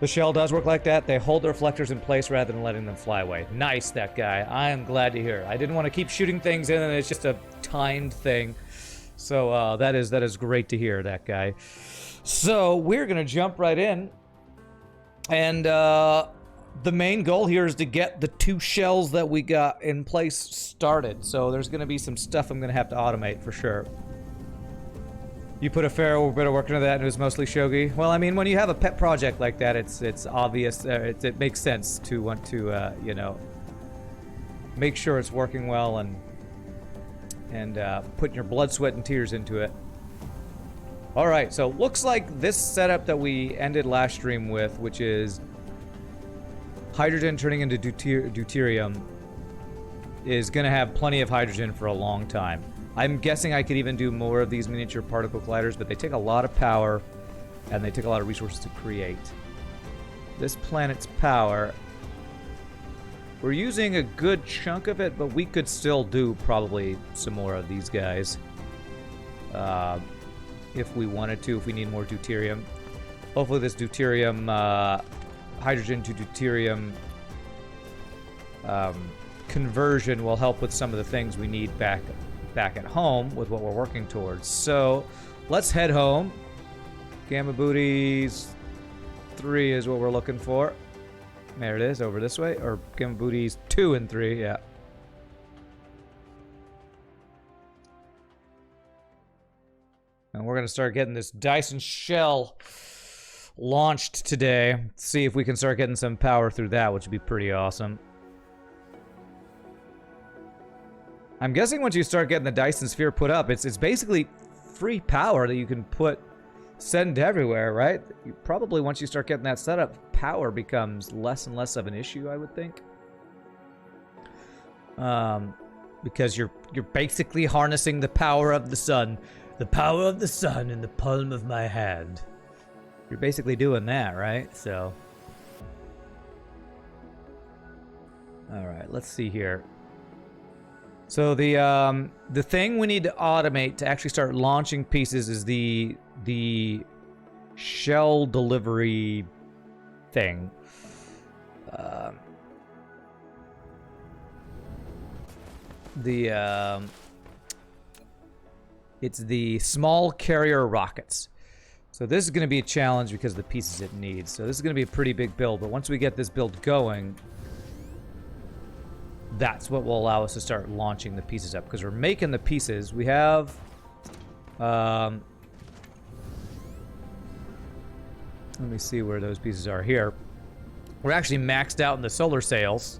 The shell does work like that. They hold their reflectors in place rather than letting them fly away. Nice, that guy. I am glad to hear. I didn't want to keep shooting things in, and it's just a timed thing. So that is great to hear, that guy. So we're going to jump right in. And the main goal here is to get the 2 shells that we got in place started. So there's going to be some stuff I'm going to have to automate for sure. You put a fair bit of work into that, and it was mostly shogi. Well, I mean, when you have a pet project like that, it's obvious. It makes sense to want to, you know, make sure it's working well and putting your blood, sweat, and tears into it. All right, so looks like this setup that we ended last stream with, which is hydrogen turning into deuterium, is going to have plenty of hydrogen for a long time. I'm guessing I could even do more of these miniature particle colliders, but they take a lot of power, and they take a lot of resources to create. This planet's power, we're using a good chunk of it, but we could still do probably some more of these guys. If we wanted to, if we need more deuterium. Hopefully this deuterium, hydrogen to deuterium conversion will help with some of the things we need back at home with what we're working towards. So let's head home. Gamma Booties 3 is what we're looking for. There it is, over this way. Or Gamma Booties 2 and 3, yeah. And we're going to start getting this Dyson Shell launched today. See if we can start getting some power through that, which would be pretty awesome. I'm guessing once you start getting the Dyson Sphere put up, it's basically free power that you can send everywhere, right? You probably, once you start getting that set up, power becomes less and less of an issue, I would think. Because you're basically harnessing the power of the sun. The power of the sun in the palm of my hand. You're basically doing that, right? So. Alright, let's see here. So the thing we need to automate to actually start launching pieces is the shell delivery thing. It's the small carrier rockets. So this is going to be a challenge because of the pieces it needs. So this is going to be a pretty big build, but once we get this build going, that's what will allow us to start launching the pieces up, because we're making the pieces. We have let me see where those pieces are here. We're actually maxed out in the solar sails.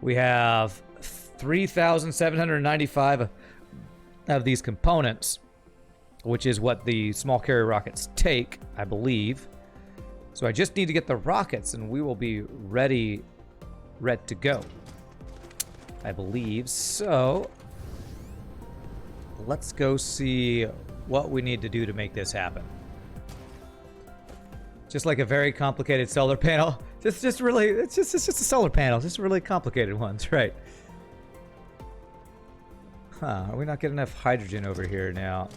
We have 3,795 of these components, which is what the small carrier rockets take, I believe. So I just need to get the rockets and we will be ready to go, I believe. So let's go see what we need to do to make this happen. Just like a very complicated solar panel. It's just a solar panel. Just really complicated ones, right? Huh, are we not getting enough hydrogen over here now?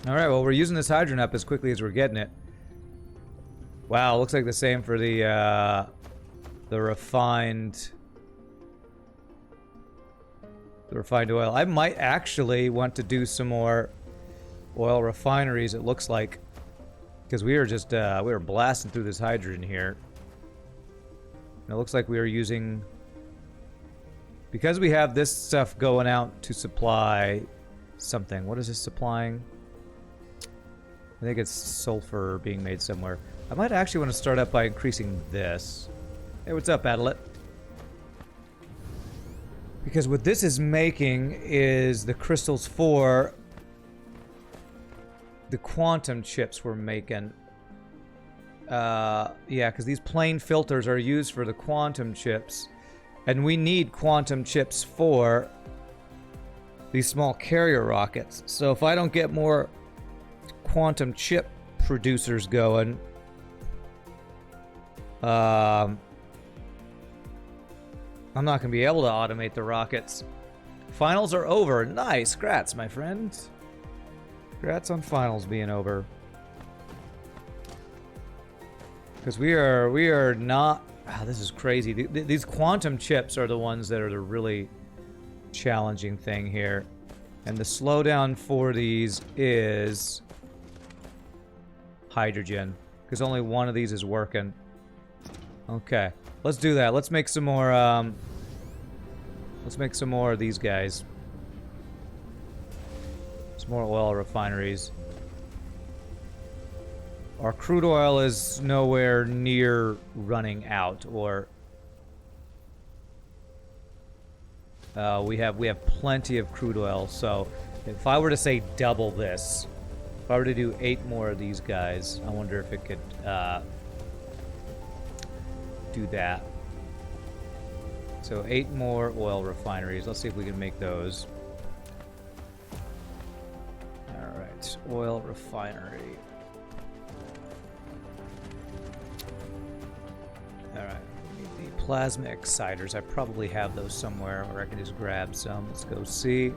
Alright, well, we're using this hydrogen up as quickly as we're getting it. Wow, looks like the same for the refined oil. I might actually want to do some more oil refineries, it looks like, because we are just we were blasting through this hydrogen here. And it looks like we are using, because we have this stuff going out to supply something. What is this supplying? I think it's sulfur being made somewhere. I might actually want to start up by increasing this. Hey, what's up, Adelit? Because what this is making is the crystals for the quantum chips we're making. Yeah, because these plain filters are used for the quantum chips. And we need quantum chips for these small carrier rockets. So if I don't get more quantum chip producers going, I'm not going to be able to automate the rockets. Finals are over. Nice. Grats, my friend. Congrats on finals being over. Because we are not... this is crazy. These quantum chips are the ones that are the really challenging thing here. And the slowdown for these is hydrogen. Because only one of these is working. Okay. Let's do that. Let's make some more, let's make some more of these guys. Some more oil refineries. Our crude oil is nowhere near running out, or we have plenty of crude oil. So if I were to say double this, if I were to do 8 more of these guys, I wonder if it could do that. So 8 more oil refineries. Let's see if we can make those. All right, oil refinery. Alright, we need the plasma exciters. I probably have those somewhere, or I can just grab some. Let's go see.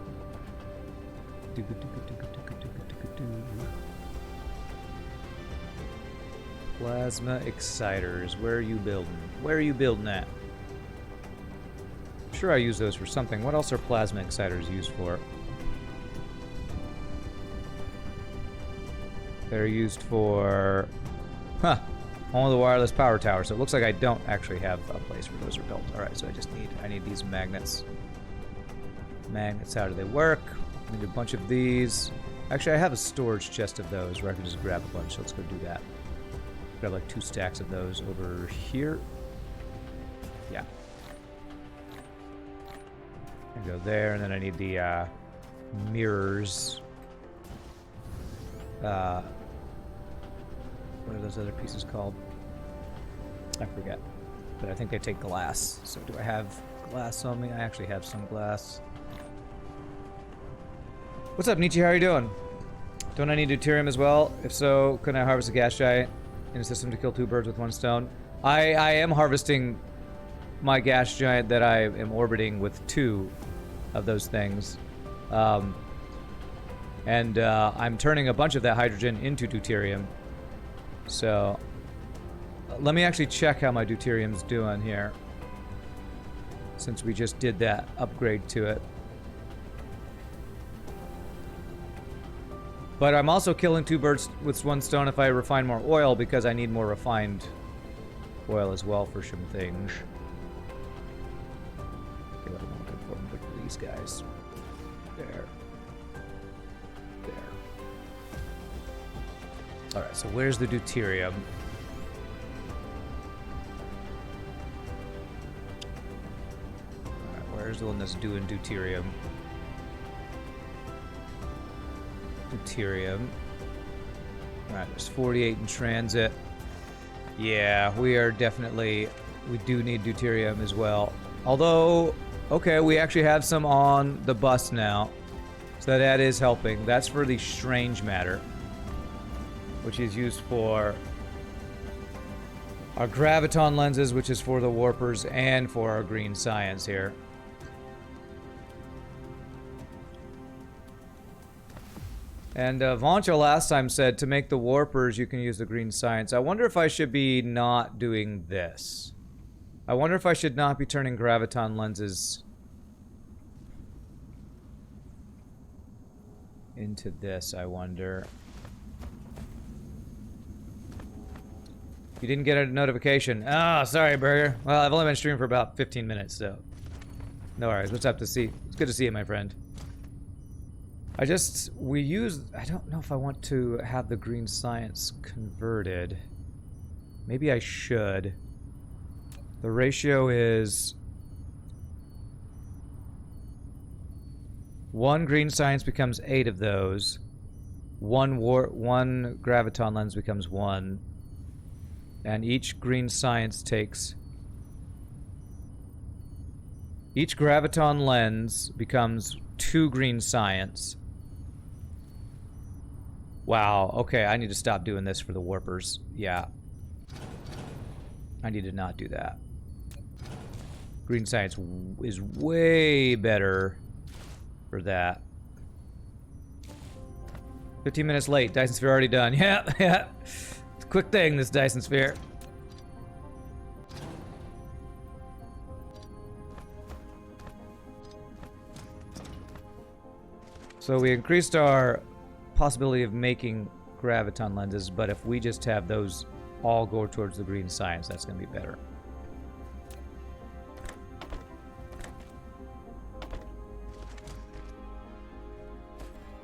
Plasma exciters. Where are you building? Where are you building at? I'm sure I use those for something. What else are plasma exciters used for? They're used for... Huh. Only the wireless power tower, so it looks like I don't actually have a place where those are built. Alright, so I need these magnets. Magnets, how do they work? I need a bunch of these. Actually, I have a storage chest of those where I can just grab a bunch, so let's go do that. Grab like 2 stacks of those over here. Yeah. And go there, and then I need the mirrors. What are those other pieces called? I forget. But I think they take glass. So do I have glass on me? I actually have some glass. What's up, Nietzsche? How are you doing? Don't I need deuterium as well? If so, couldn't I harvest a gas giant in a system to kill 2 birds with 1 stone? I am harvesting my gas giant that I am orbiting with 2 of those things. And I'm turning a bunch of that hydrogen into deuterium. So, let me actually check how my deuterium's doing here, since we just did that upgrade to it. But I'm also killing 2 birds with 1 stone if I refine more oil, because I need more refined oil as well for some things. Okay, what am I looking for? I'm looking for these guys. There. Alright, so where's the deuterium? Alright, where's the one that's doing deuterium? Deuterium. Alright, there's 48 in transit. Yeah, we do need deuterium as well. Although, okay, we actually have some on the bus now. So that is helping. That's for the strange matter, which is used for our graviton lenses, which is for the warpers, and for our green science here. And Voncho last time said to make the warpers, you can use the green science. I wonder if I should be not doing this. I wonder if I should not be turning graviton lenses into this, I wonder. You didn't get a notification. Oh, sorry, Burger. Well, I've only been streaming for about 15 minutes, so... No worries. What's up to see? It's good to see you, my friend. I don't know if I want to have the green science converted. Maybe I should. The ratio is... 1 green science becomes 8 of those. 1 graviton lens becomes 1. And each green science takes... Each graviton lens becomes 2 green science. Wow, okay, I need to stop doing this for the warpers. Yeah. I need to not do that. Green science is way better for that. 15 minutes late. Dyson Sphere already done. Yeah, yeah. It's a quick thing, this Dyson Sphere. So we increased our possibility of making graviton lenses, but if we just have those all go towards the green science, that's going to be better.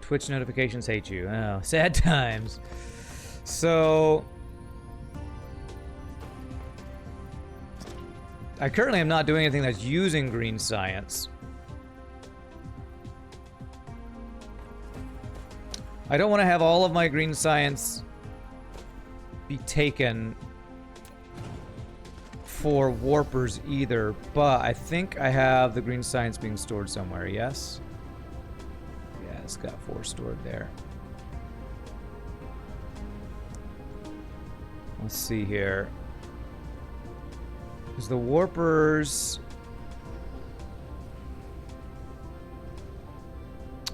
Twitch notifications hate you. Oh, sad times. So I currently am not doing anything that's using green science. I don't want to have all of my green science be taken for warpers either, but I think I have the green science being stored somewhere, yes? Yeah, it's got 4 stored there. Let's see here. Is the warpers...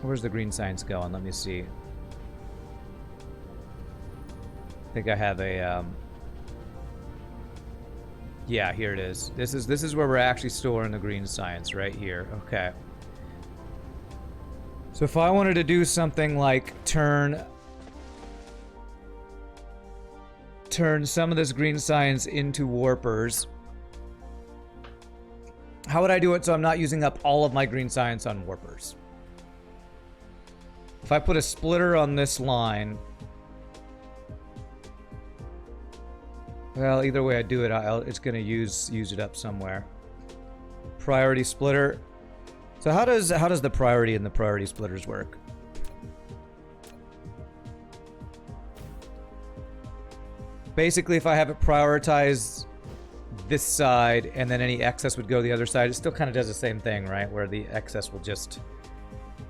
Where's the green science going? Let me see. I think I have a, yeah, here it is. This is where we're actually storing the green science, right here. Okay. So if I wanted to do something like turn some of this green science into warpers, how would I do it so I'm not using up all of my green science on warpers? If I put a splitter on this line... Well, either way I do it, it's going to use it up somewhere. Priority splitter. So how does the priority and the priority splitters work? Basically, if I have it prioritize this side and then any excess would go the other side, it still kind of does the same thing, right? Where the excess will just...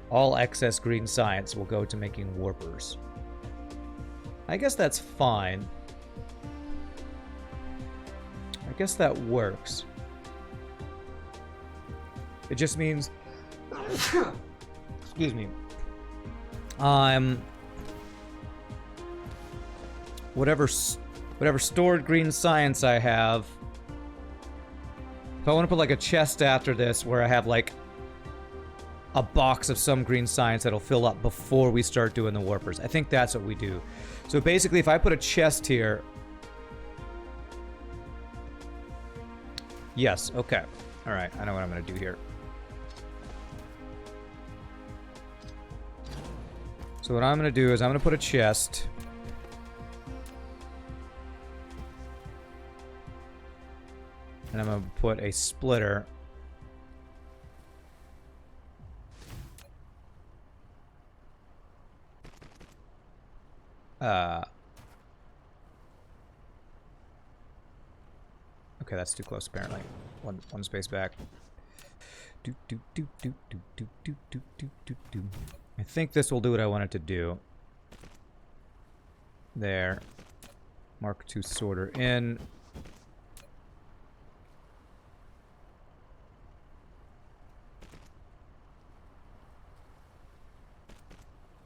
All excess green science will go to making warpers. I guess that's fine. I guess that works. It just means... Excuse me. Whatever stored green science I have... If I want to put like a chest after this where I have like a box of some green science that'll fill up before we start doing the warpers. I think that's what we do. So basically, if I put a chest here... Yes, okay. Alright, I know what I'm going to do here. So what I'm going to do is I'm going to put a chest. And I'm going to put a splitter. Okay, that's too close apparently. One space back. I think this will do what I want it to do. There. Mark II sorter in.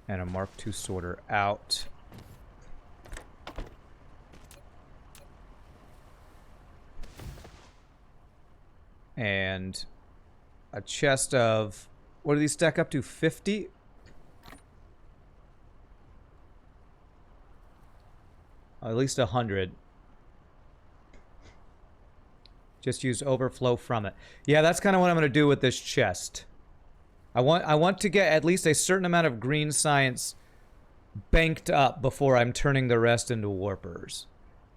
And a Mark II sorter out. And a chest of... What do these stack up to? 50? At least 100. Just use overflow from it. Yeah, that's kind of what I'm going to do with this chest. I want to get at least a certain amount of green science banked up before I'm turning the rest into warpers.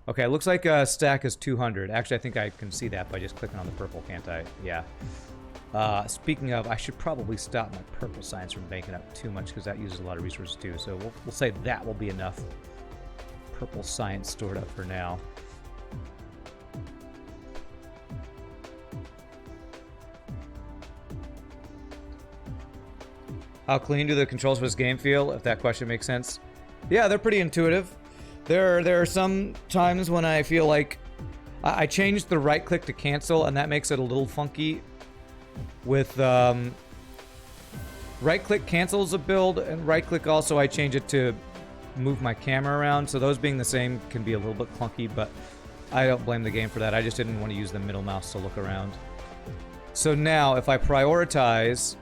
Okay, it looks like a stack is 200. Actually, I think I can see that by just clicking on the purple, can't I? Yeah. Speaking of, I should probably stop my purple science from banking up too much because that uses a lot of resources too. So we'll say that will be enough purple science stored up for now. How clean do the controls for this game feel, if that question makes sense? Yeah, they're pretty intuitive. There are some times when I feel like I changed the right click to cancel, and that makes it a little funky. With right click cancels a build, and right click also I change it to move my camera around, so those being the same can be a little bit clunky, but I don't blame the game for that. I just didn't want to use the middle mouse to look around. So now, if I prioritize...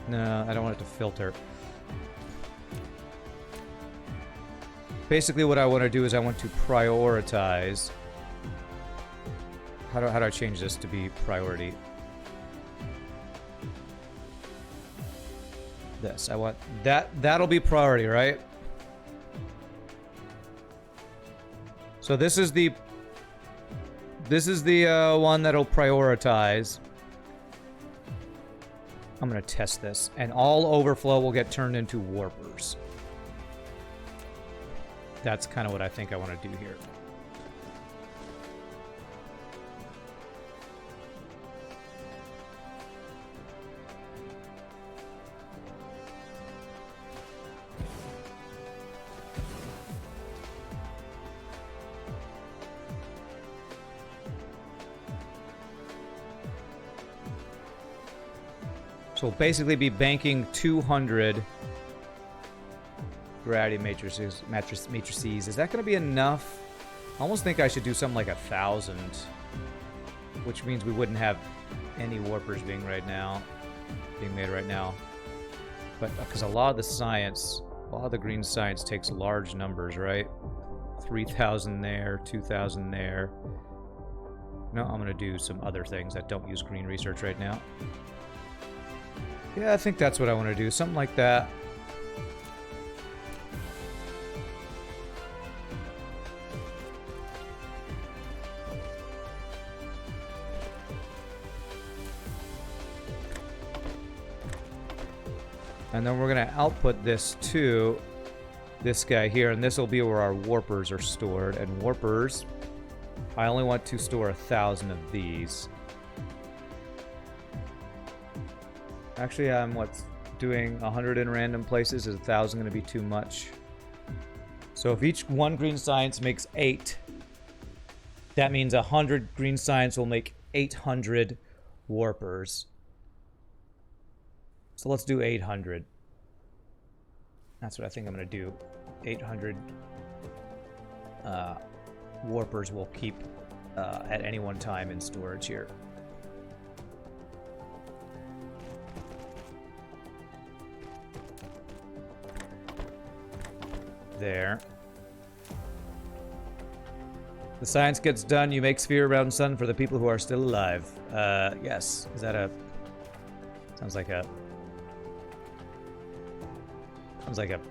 No, I don't want it to filter. Basically, what I want to do is I want to prioritize... How do I change this to be priority? This. I want that. That'll be priority, right? So this is the one that'll prioritize. I'm gonna test this, and all overflow will get turned into warpers. That's kind of what I think I want to do here. So we'll basically be banking 200 gravity matrices. Is that going to be enough? I almost think I should do something like 1,000, which means we wouldn't have any warpers being made right now. But because a lot of the green science takes large numbers, right? 3,000 there, 2,000 there. No, I'm going to do some other things that don't use green research right now. Yeah, I think that's what I want to do. Something like that. And then we're going to output this to this guy here, and this will be where our warpers are stored. And warpers, I only want to store 1,000 of these. Actually, I'm doing 100 in random places. Is 1,000 going to be too much? So if each one green science makes 8, that means 100 green science will make 800 warpers. So let's do 800. That's what I think I'm going to do. 800 warpers will keep at any one time in storage here. There. The science gets done. You make sphere around sun for the people who are still alive. Yes. Is that a... Sounds like a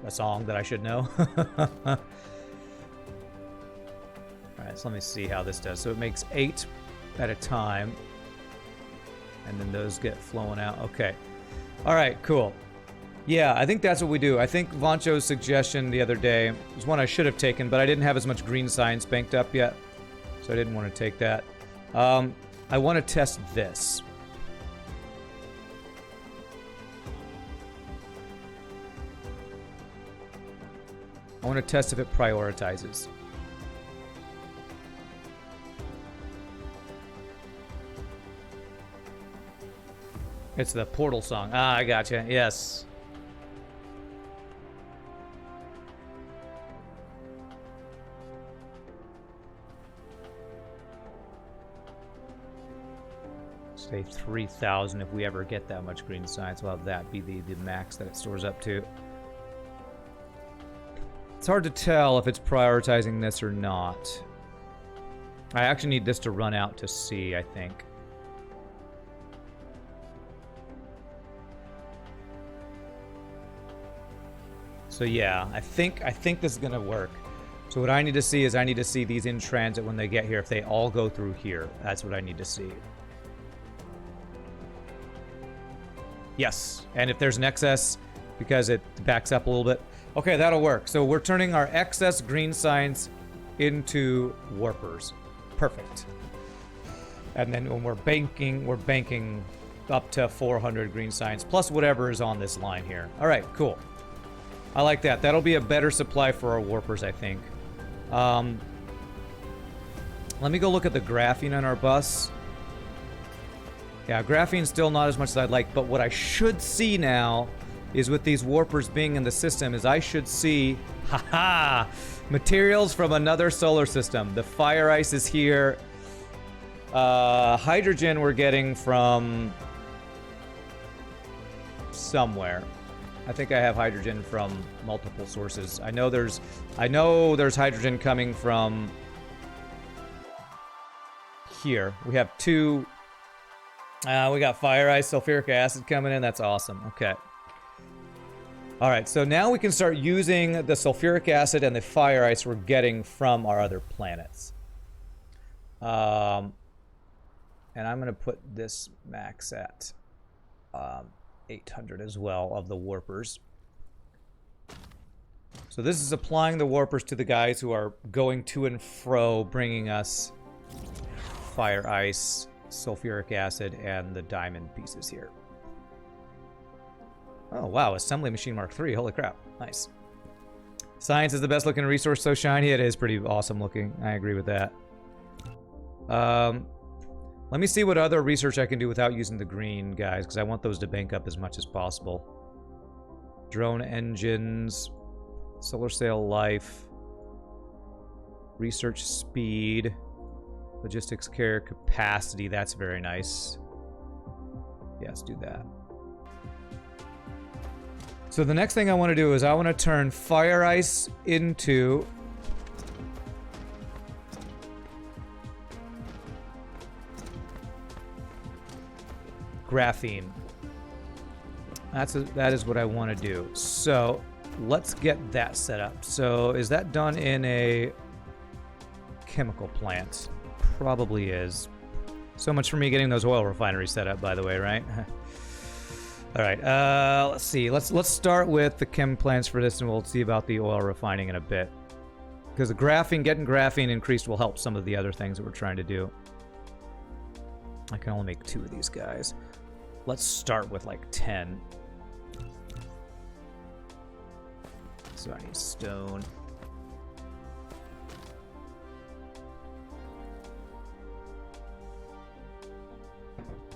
song that I should know. Alright, so let me see how this does. So it makes 8 at a time. And then those get flowing out. Okay. Alright, cool. Yeah, I think that's what we do. I think Vancho's suggestion the other day was one I should have taken, but I didn't have as much green science banked up yet, so I didn't want to take that. I want to test this. I want to test if it prioritizes. It's the Portal song. Ah, I gotcha. Yes. Say 3,000 if we ever get that much green science. We'll have that be the max that it stores up to. It's hard to tell if it's prioritizing this or not. I actually need this to run out to see, I think. So yeah, I think this is gonna work. So what I need to see is I need to see these in transit when they get here, if they all go through here. That's what I need to see. Yes, and if there's an excess, because it backs up a little bit. Okay, that'll work. So we're turning our excess green science into warpers. Perfect. And then when we're banking up to 400 green science, plus whatever is on this line here. All right, cool. I like that. That'll be a better supply for our warpers, I think. Let me go look at the graphene on our bus. Yeah, graphene's still not as much as I'd like, but what I should see now is with these warpers being in the system is I should see, haha, materials from another solar system. The fire ice is here. Hydrogen we're getting from somewhere. I think I have hydrogen from multiple sources. I know there's hydrogen coming from here. We have two. We got fire ice, sulfuric acid coming in. That's awesome. Okay. All right, so now we can start using the sulfuric acid and the fire ice we're getting from our other planets. And I'm going to put this max at 800 as well of the warpers. So this is applying the warpers to the guys who are going to and fro, bringing us fire ice, sulfuric acid, and the diamond pieces here. Oh, wow. Assembly Machine Mark III. Holy crap. Nice. Science is the best looking resource. So shiny. It is pretty awesome looking. I agree with that. Let me see what other research I can do without using the green guys, because I want those to bank up as much as possible. Drone engines. Solar sail life. Research speed. Logistics care capacity. That's very nice. Yeah, let's do that. So the next thing I want to do is I want to turn fire ice into graphene. That is what I want to do. So let's get that set up. So is that done in a chemical plant? Probably is. So much for me getting those oil refineries set up, by the way, right? All right, let's see. Let's start with the chem plants for this, and we'll see about the oil refining in a bit. Because the getting graphene increased will help some of the other things that we're trying to do. I can only make 2 of these guys. Let's start with like 10. So I need stone.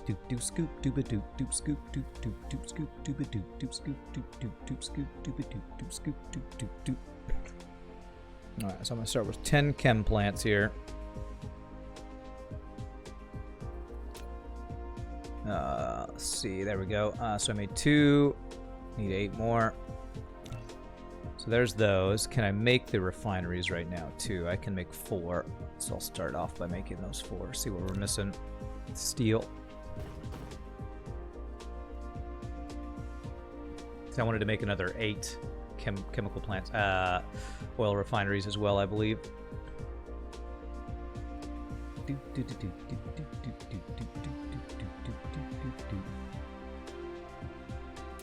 Doop doop scoop doop a doop doop scoop doop doop doop scoop doop a doop doop scoop doop doop doop scoop doop a doop doop scoop doop doop doop. All right, so I'm gonna start with 10 chem plants here. Let's see, there we go. So I made 2. Need 8 more. So there's those. Can I make the refineries right now too? I can make 4. So I'll start off by making those 4. See what we're missing. Steel. I wanted to make another 8 chemical plants, oil refineries as well, I believe.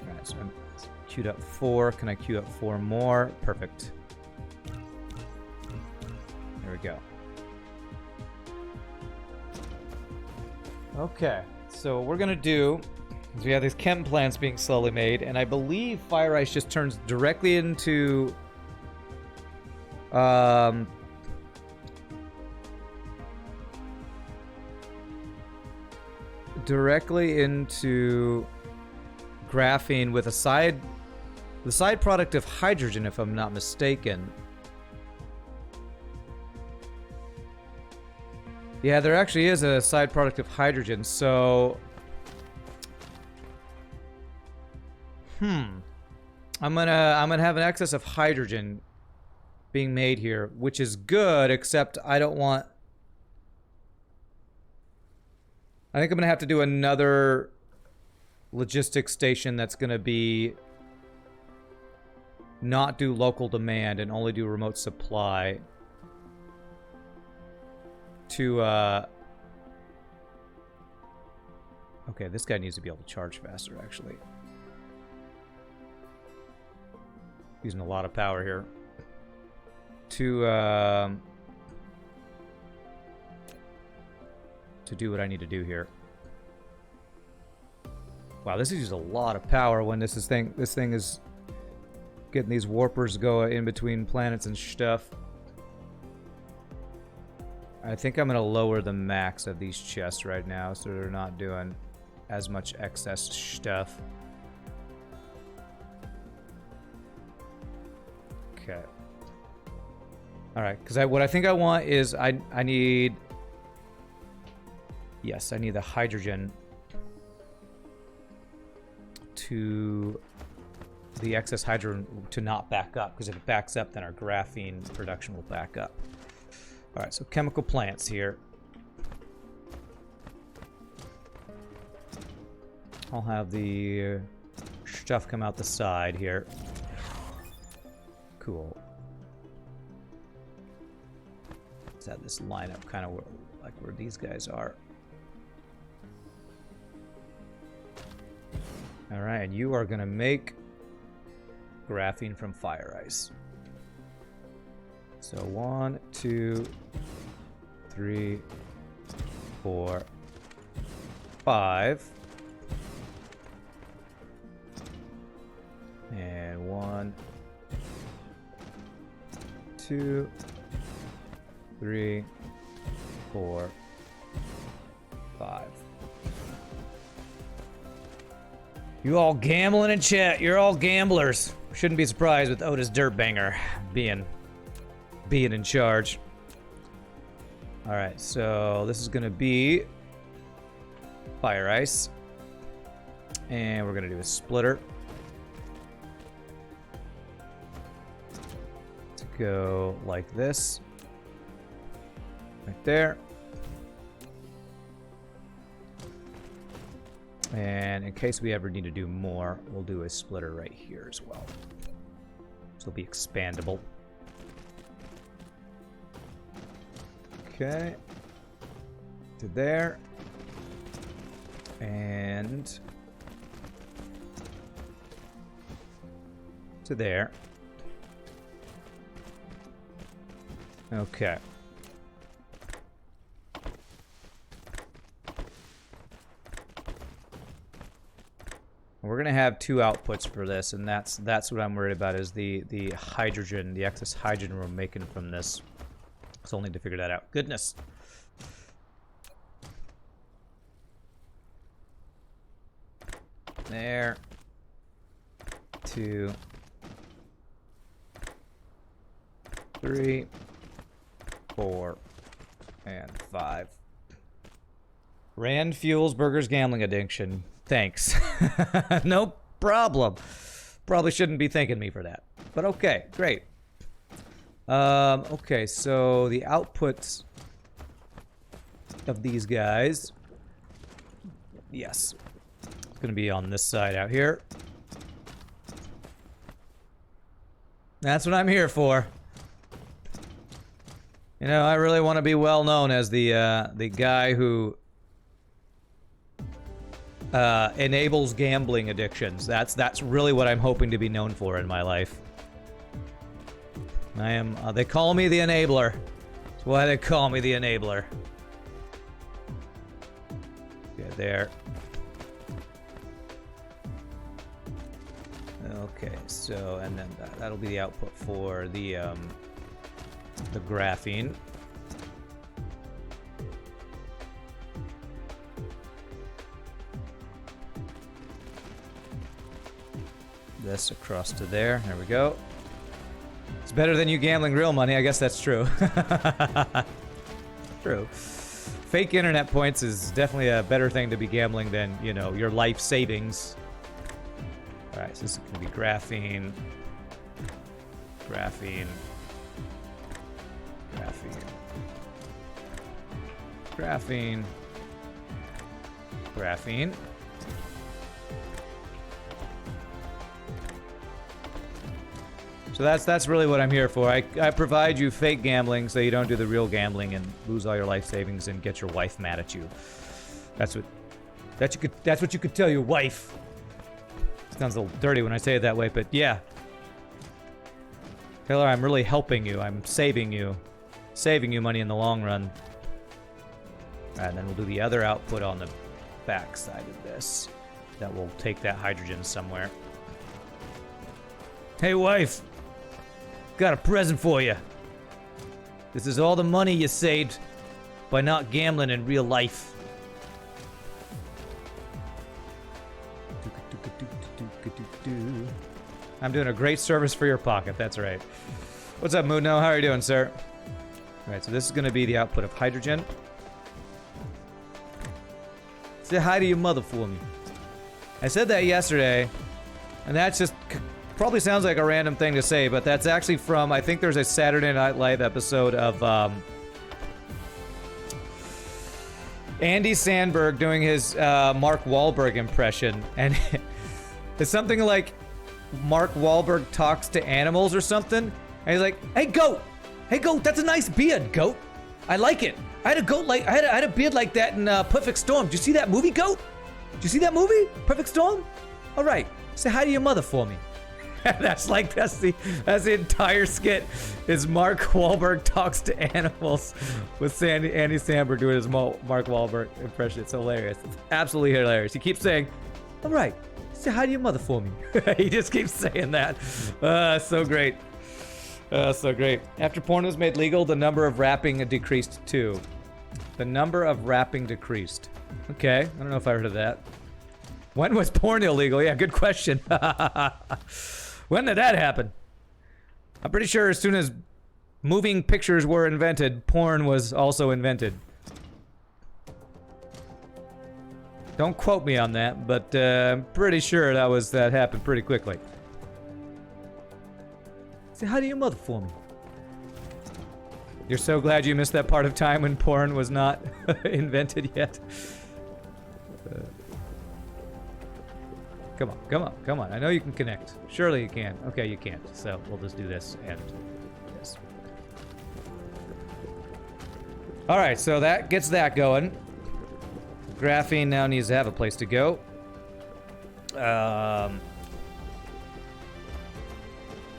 Alright, so I'm queued up 4. Can I queue up 4 more? Perfect. There we go. Okay, so what we're gonna do is we have these chem plants being slowly made, and I believe fire ice just turns directly into graphene with the side product of hydrogen, if I'm not mistaken. Yeah, there actually is a side product of hydrogen, so I'm gonna have an excess of hydrogen being made here, which is good, except I don't want. I think I'm gonna have to do another logistics station that's gonna be not do local demand and only do remote supply to okay, this guy needs to be able to charge faster, actually. Using a lot of power here. To do what I need to do here. Wow, this uses a lot of power when this thing is getting these warpers going in between planets and stuff. I think I'm gonna lower the max of these chests right now so they're not doing as much excess stuff. Okay. All right, because what I think I want is I need... Yes, I need the hydrogen to... The excess hydrogen to not back up, because if it backs up, then our graphene production will back up. All right, so chemical plants here. I'll have the stuff come out the side here. Cool. Let's have this line up kind of like where these guys are. All right, and you are going to make graphene from fire ice. So 1, 2, 3, 4, 5. And 1, 2, 3, 4, 5. You all gambling in chat. You're all gamblers. Shouldn't be surprised with Otis Dirtbanger being in charge. All right, so this is gonna be fire ice, and we're gonna do a splitter to go like this, right there. And in case we ever need to do more, we'll do a splitter right here as well. So it'll be expandable. Okay. To there. And to there. Okay. We're gonna have 2 outputs for this, and that's what I'm worried about, is the hydrogen, the excess hydrogen we're making from this. So I'll need to figure that out. Goodness. There. 2, 3, 4, and 5. Rand fuels Burger's gambling addiction. Thanks. No problem. Probably shouldn't be thanking me for that. But okay, great. Okay, so the outputs of these guys, yes, it's going to be on this side out here. That's what I'm here for. You know, I really want to be well known as the guy who enables gambling addictions. That's really what I'm hoping to be known for in my life. I am, they call me the enabler. That's why they call me the enabler. Okay, there. Okay, so, and then that'll be the output for the graphene. This across to there. There we go. It's better than you gambling real money. I guess that's true. True. Fake internet points is definitely a better thing to be gambling than, you know, your life savings. All right, so this is going to be graphene. Graphene. Graphene. Graphene. Graphene. So that's really what I'm here for. I provide you fake gambling so you don't do the real gambling and lose all your life savings and get your wife mad at you. That's what you could tell your wife. Sounds a little dirty when I say it that way, but yeah. Tell her I'm really helping you. I'm saving you money in the long run. And then we'll do the other output on the back side of this. That will take that hydrogen somewhere. Hey wife, got a present for you. This is all the money you saved by not gambling in real life. I'm doing a great service for your pocket. That's right. What's up, Moodno? How are you doing, sir? All right, so this is going to be the output of hydrogen. Say hi to your mother for me. I said that yesterday, and that's just probably sounds like a random thing to say, but that's actually from, I think there's a Saturday Night Live episode of Andy Samberg doing his Mark Wahlberg impression, and it's something like Mark Wahlberg talks to animals or something, and he's like, "Hey goat, that's a nice beard, goat. I like it. I had a goat like I had a beard like that in Perfect Storm. Did you see that movie, goat? Did you see that movie, Perfect Storm? All right, say hi to your mother for me." that's the entire skit. Is Mark Wahlberg talks to animals with Andy Samberg doing his Mark Wahlberg impression. It's hilarious. It's absolutely hilarious. He keeps saying, "All right, say hi to your mother for me." He just keeps saying that. So great. So great. After porn was made legal, the number of rapping decreased too. The number of rapping decreased. Okay, I don't know if I heard of that. When was porn illegal? Yeah, good question. When did that happen? I'm pretty sure as soon as moving pictures were invented, porn was also invented. Don't quote me on that, but I'm pretty sure that happened pretty quickly. Say hi to your mother for me. You're so glad you missed that part of time when porn was not invented yet. Come on. I know you can connect. Surely you can. Okay, you can't. So we'll just do this and this. All right, so that gets that going. Graphene now needs to have a place to go.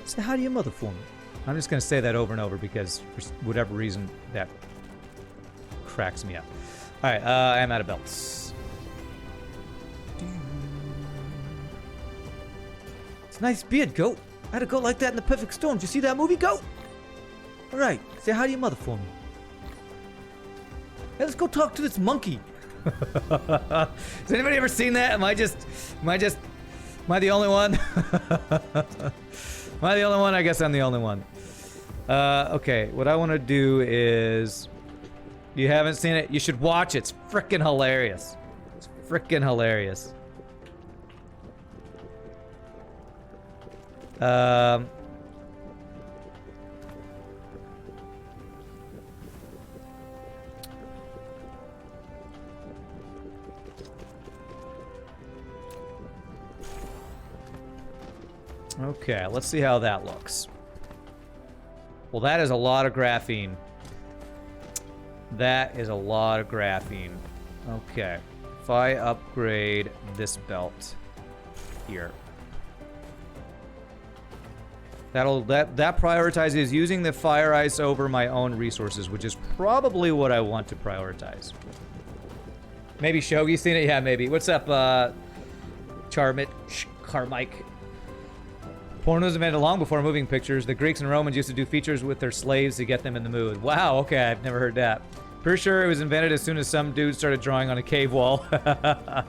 Say hi to your mother for me. I'm just going to say that over and over because for whatever reason that cracks me up. All right, I'm out of belts. It's a nice beard, goat. I had a goat like that in the Perfect Storm. Did you see that movie, goat? All right, say hi to your mother for me. Hey, let's go talk to this monkey. Has anybody ever seen that? Am I the only one? Am I the only one? I guess I'm the only one. Okay, what I want to do is... You haven't seen it? You should watch it. It's frickin' hilarious. It's frickin' hilarious. Okay, let's see how that looks. Well, that is a lot of graphene. That is a lot of graphene. Okay, if I upgrade this belt here, that prioritizes using the fire ice over my own resources, which is probably what I want to prioritize. Maybe Shogi's seen it. Yeah, maybe. What's up, Carmike? Porn was invented long before moving pictures. The Greeks and Romans used to do features with their slaves to get them in the mood. Wow, okay, I've never heard that. Pretty sure it was invented as soon as some dude started drawing on a cave wall. Alright,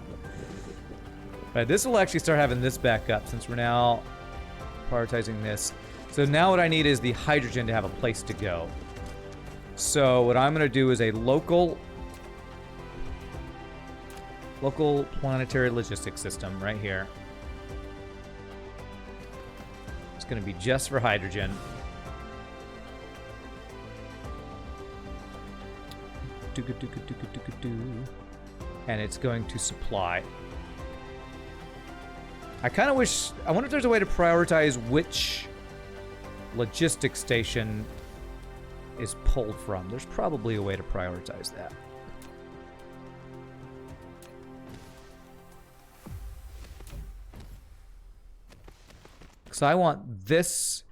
this will actually start having this back up since we're now prioritizing this. So now what I need is the hydrogen to have a place to go. So what I'm going to do is a local planetary logistics system right here. It's going to be just for hydrogen. And it's going to supply. I kind of wish... I wonder if there's a way to prioritize which logistics station is pulled from. There's probably a way to prioritize that. So I want this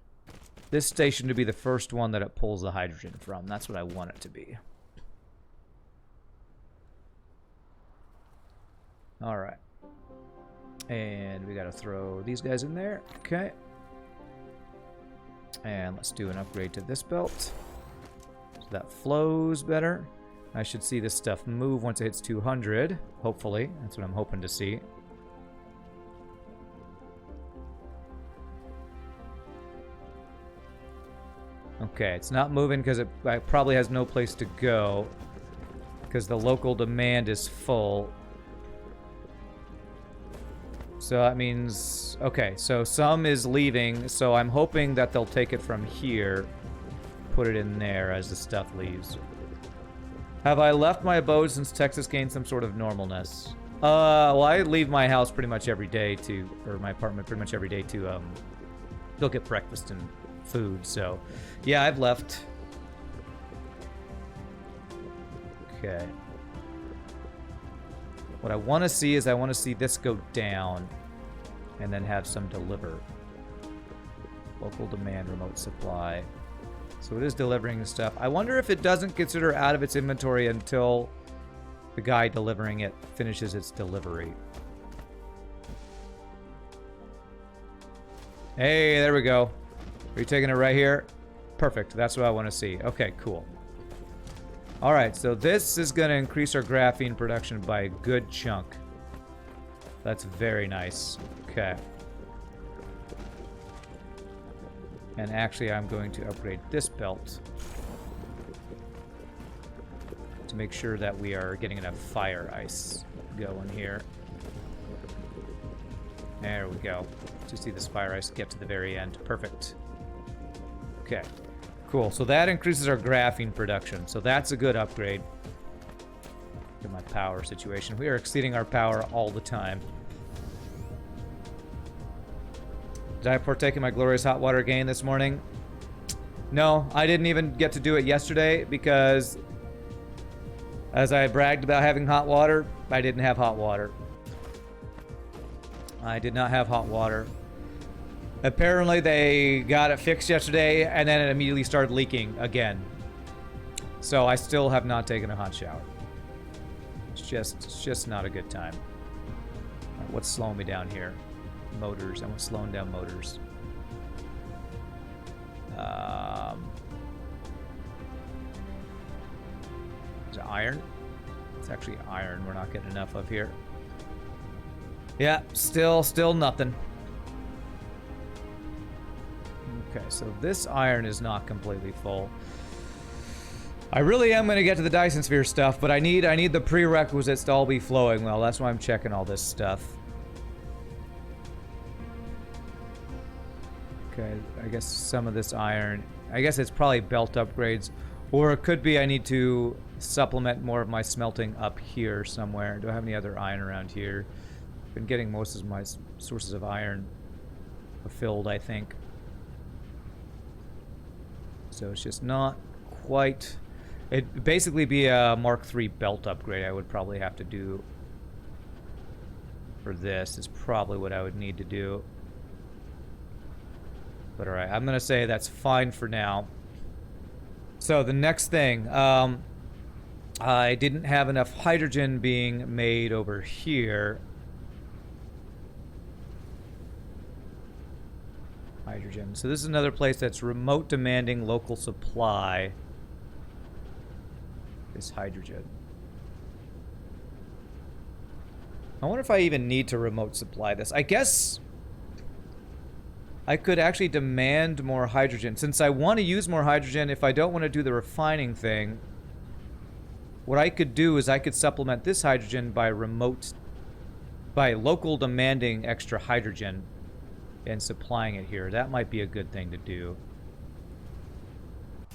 station to be the first one that it pulls the hydrogen from. That's what I want it to be. All right. And we got to throw these guys in there. Okay. And let's do an upgrade to this belt. So that flows better. I should see this stuff move once it hits 200. Hopefully. That's what I'm hoping to see. Okay, it's not moving because it probably has no place to go. Because the local demand is full. So that means... Okay, so some is leaving, so I'm hoping that they'll take it from here. Put it in there as the stuff leaves. Have I left my abode since Texas gained some sort of normalness? Well, I leave my house pretty much every day to... Or my apartment pretty much every day to, go get breakfast and food, so... Yeah, I've left. Okay. What I want to see is I want to see this go down and then have some deliver. Local demand, remote supply. So it is delivering the stuff. I wonder if it doesn't consider out of its inventory until the guy delivering it finishes its delivery. Hey, there we go. Are you taking it right here? Perfect. That's what I want to see. Okay, cool. All right, so this is going to increase our graphene production by a good chunk. That's very nice. Okay. And actually, I'm going to upgrade this belt to make sure that we are getting enough fire ice going here. There we go. To see this fire ice get to the very end. Perfect. Okay. Cool, so that increases our graphene production. So that's a good upgrade to my power situation. We are exceeding our power all the time. Did I partake in my glorious hot water gain this morning? No, I didn't even get to do it yesterday because as I bragged about having hot water, I didn't have hot water. I did not have hot water. Apparently they got it fixed yesterday and then it immediately started leaking again. So I still have not taken a hot shower. It's just not a good time. All right, what's slowing me down here? Motors. I'm slowing down motors. Is it iron? It's actually iron we're not getting enough of here. Yeah, still nothing. Okay, so this iron is not completely full. I really am going to get to the Dyson Sphere stuff, but I need the prerequisites to all be flowing well. That's why I'm checking all this stuff. Okay, I guess some of this iron... I guess it's probably belt upgrades. Or it could be I need to supplement more of my smelting up here somewhere. Do I have any other iron around here? I've been getting most of my sources of iron fulfilled, I think. So it's just not quite... It'd basically be a Mark III belt upgrade I would probably have to do for this. Is probably what I would need to do. But alright, I'm going to say that's fine for now. So the next thing, I didn't have enough hydrogen being made over here. Hydrogen. So this is another place that's remote demanding local supply. Is hydrogen. I wonder if I even need to remote supply this. I guess I could actually demand more hydrogen. Since I want to use more hydrogen, if I don't want to do the refining thing, what I could do is I could supplement this hydrogen by local demanding extra hydrogen and supplying it here. That might be a good thing to do.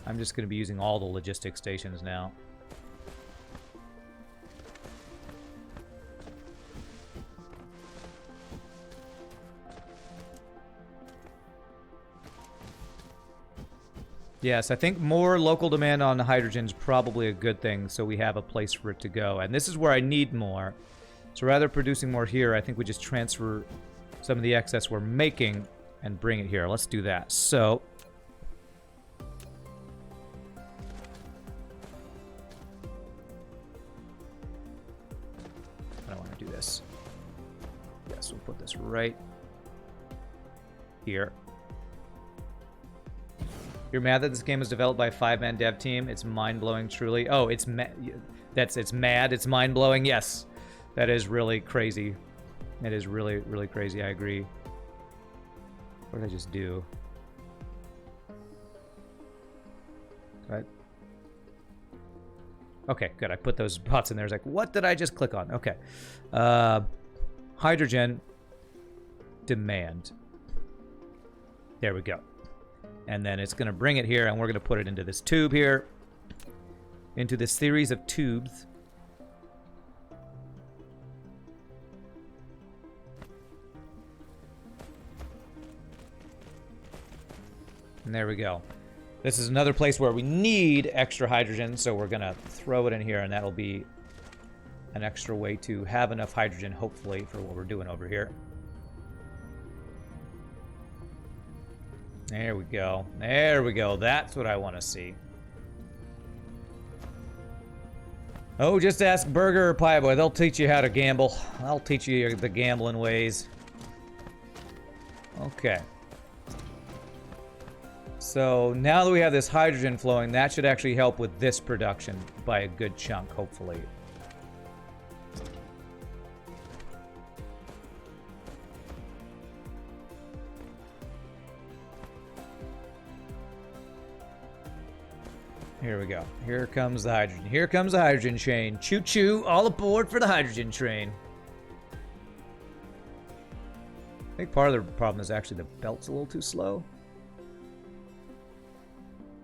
I'm just going to be using all the logistic stations now. Yes, I think more local demand on hydrogen is probably a good thing, so we have a place for it to go. And this is where I need more. So rather producing more here, I think we just transfer some of the excess we're making and bring it here. Let's do that. So I don't want to do this. Yes, we'll put this right here. You're mad that this game was developed by a 5-man dev team? It's mind-blowing, truly. Oh, it's mad. It's mind-blowing. Yes, that is really crazy. It is really, really crazy. I agree. What did I just do? Right. Okay, good. I put those spots in there. It's like, what did I just click on? Okay. Hydrogen demand. There we go. And then it's going to bring it here, and we're going to put it into this tube here. Into this series of tubes. And there we go. This is another place where we need extra hydrogen, so we're going to throw it in here, and that'll be an extra way to have enough hydrogen, hopefully, for what we're doing over here. There we go. There we go. That's what I want to see. Oh, just ask Burger or Pie Boy. They'll teach you how to gamble. I'll teach you the gambling ways. Okay. So now that we have this hydrogen flowing, that should actually help with this production by a good chunk, hopefully. Here we go. Here comes the hydrogen. Here comes the hydrogen train. Choo-choo, all aboard for the hydrogen train. I think part of the problem is actually the belt's a little too slow.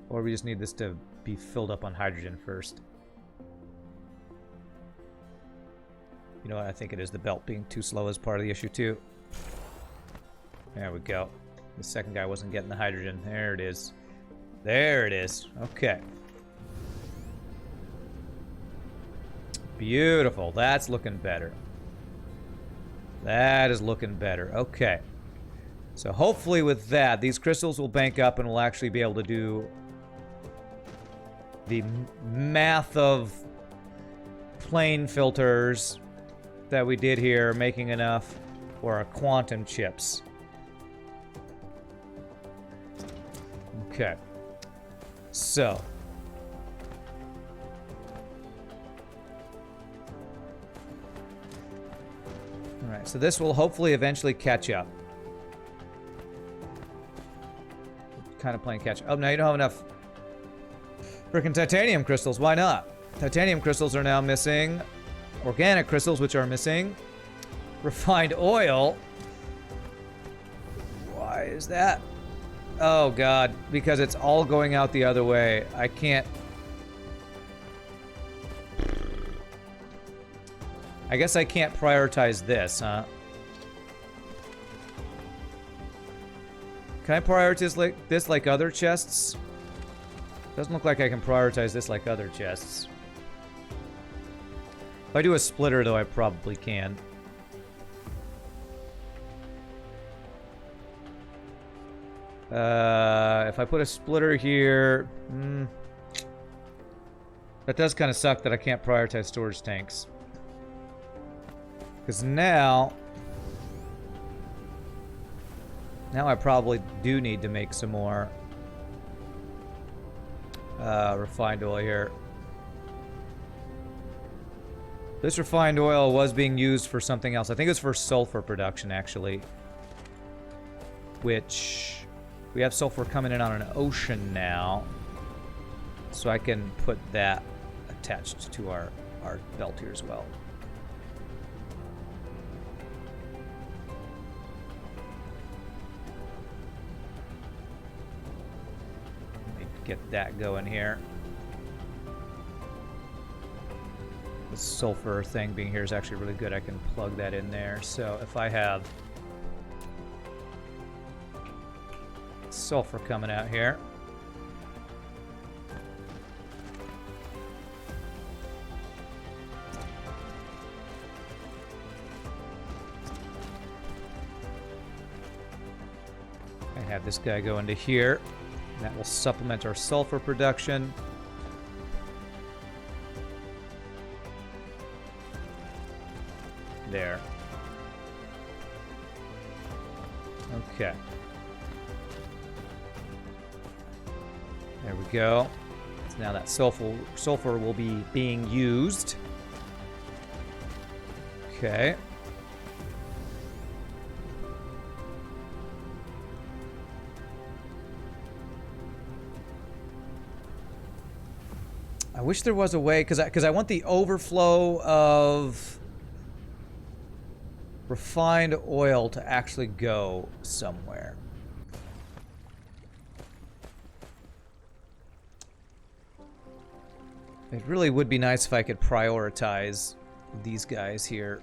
Or we just need this to be filled up on hydrogen first. You know what? I think it is the belt being too slow as part of the issue too. There we go. The second guy wasn't getting the hydrogen. There it is. There it is. Okay. Beautiful. That's looking better. That is looking better. Okay. So hopefully with that, these crystals will bank up and we'll actually be able to do the math of plane filters that we did here, making enough for our quantum chips. Okay. So. Alright, so this will hopefully eventually catch up. Kind of playing catch up. Oh, now you don't have enough freaking titanium crystals. Why not? Titanium crystals are now missing. Organic crystals, which are missing. Refined oil. Why is that? Oh, God. Because it's all going out the other way. I can't... I guess I can't prioritize this, huh? Can I prioritize this like other chests? Doesn't look like I can prioritize this like other chests. If I do a splitter, though, I probably can. If I put a splitter here... that does kind of suck that I can't prioritize storage tanks. Because now I probably do need to make some more refined oil here. This refined oil was being used for something else. I think it was for sulfur production, actually. Which... we have sulfur coming in on an ocean now. So I can put that attached to our belt here as well. Get that going here. The sulfur thing being here is actually really good. I can plug that in there. So if I have sulfur coming out here, I have this guy go into here. That will supplement our sulfur production. There. Okay. There we go. So now that sulfur will be being used. Okay. I wish there was a way, because I want the overflow of refined oil to actually go somewhere. It really would be nice if I could prioritize these guys here.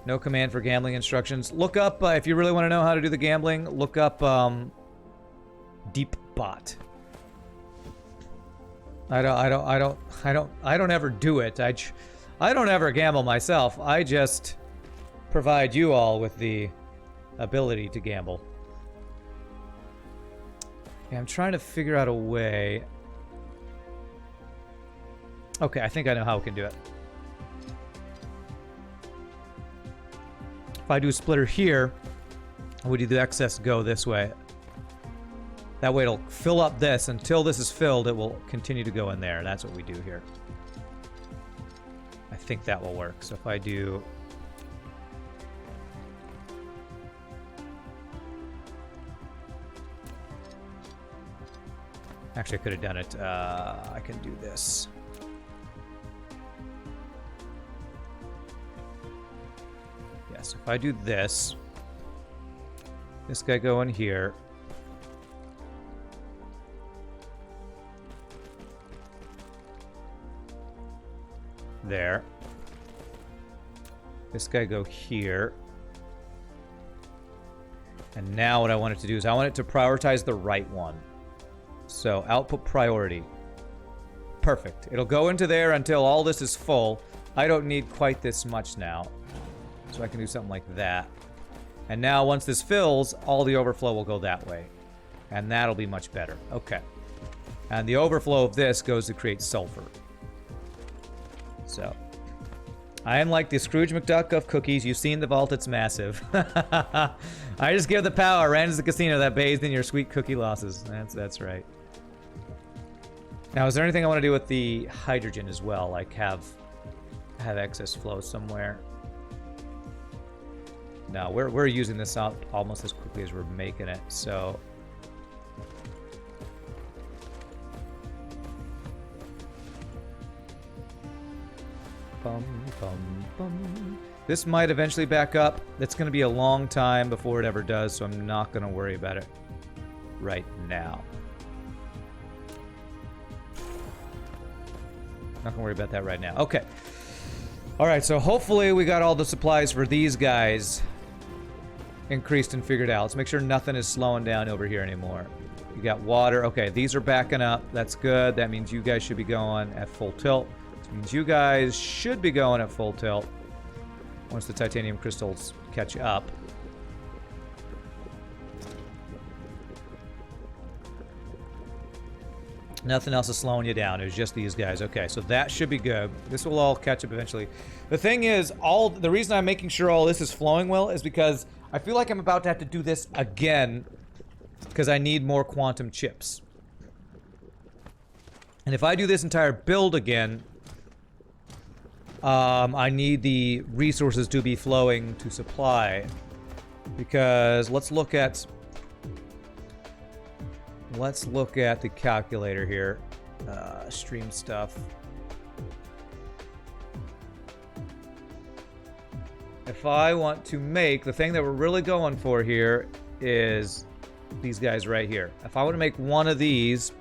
No command for gambling instructions. Look up, if you really want to know how to do the gambling, look up Deep Bot. I don't ever do it. I don't ever gamble myself. I just provide you all with the ability to gamble. Yeah, I'm trying to figure out a way. Okay, I think I know how we can do it. If I do a splitter here, we do the excess go this way. That way it'll fill up this. Until this is filled, it will continue to go in there. That's what we do here. I think that will work. So if I do... Actually, I could have done it. I can do this. Yes, if I do this, this guy go in here. There. This guy go here. And now what I want it to do is I want it to prioritize the right one. So output priority. Perfect. It'll go into there until all this is full. I don't need quite this much now. So I can do something like that. And now once this fills, all the overflow will go that way. And that'll be much better. Okay. And the overflow of this goes to create sulfur. So, I am like the Scrooge McDuck of cookies. You've seen the vault, it's massive. I just give the power, ran to the casino that bathed in your sweet cookie losses. That's right. Now, is there anything I want to do with the hydrogen as well? Like have excess flow somewhere? No, we're using this up almost as quickly as we're making it, so... This might eventually back up. It's going to be a long time before it ever does, so I'm not going to worry about it right now. Not going to worry about that right now. Okay. Alright, so hopefully we got all the supplies for these guys increased and figured out. Let's make sure nothing is slowing down over here anymore. You got water. Okay, these are backing up. That's good. That means you guys should be going at full tilt. Means you guys should be going at full tilt once the titanium crystals catch up. Nothing else is slowing you down. It was just these guys. Okay, so that should be good. This will all catch up eventually. The thing is, the reason I'm making sure all this is flowing well is because I feel like I'm about to have to do this again because I need more quantum chips. And if I do this entire build again, I need the resources to be flowing to supply, because let's look at the calculator here. Stream stuff. If I want to make the thing that we're really going for here is these guys right here. If I want to make one of these,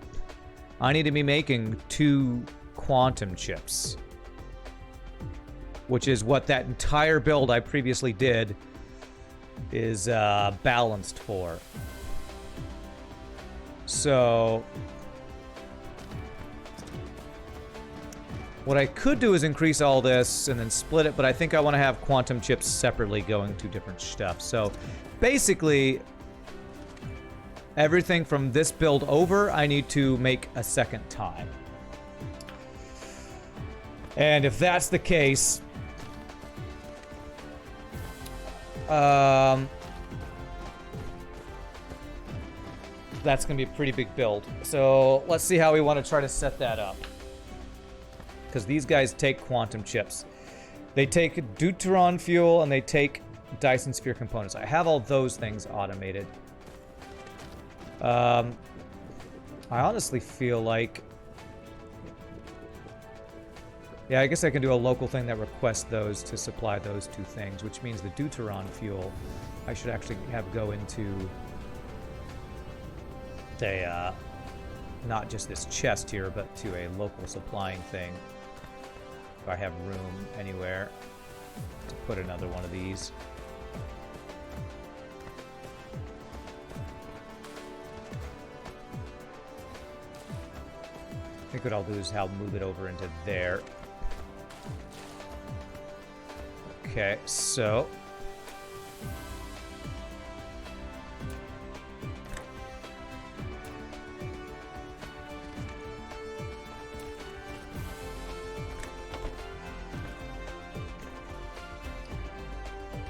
I need to be making 2 quantum chips, which is what that entire build I previously did is balanced for. So what I could do is increase all this and then split it, but I think I want to have quantum chips separately going to different stuff. So basically, everything from this build over, I need to make a second time. And if that's the case, that's going to be a pretty big build. So let's see how we want to try to set that up. Because these guys take quantum chips. They take deuteron fuel and they take Dyson Sphere components. I have all those things automated. I honestly feel like... Yeah, I guess I can do a local thing that requests those to supply those two things, which means the Deuteron fuel I should actually have go into a, not just this chest here, but to a local supplying thing. If I have room anywhere to put another one of these. I think what I'll do is move it over into there. Okay, so...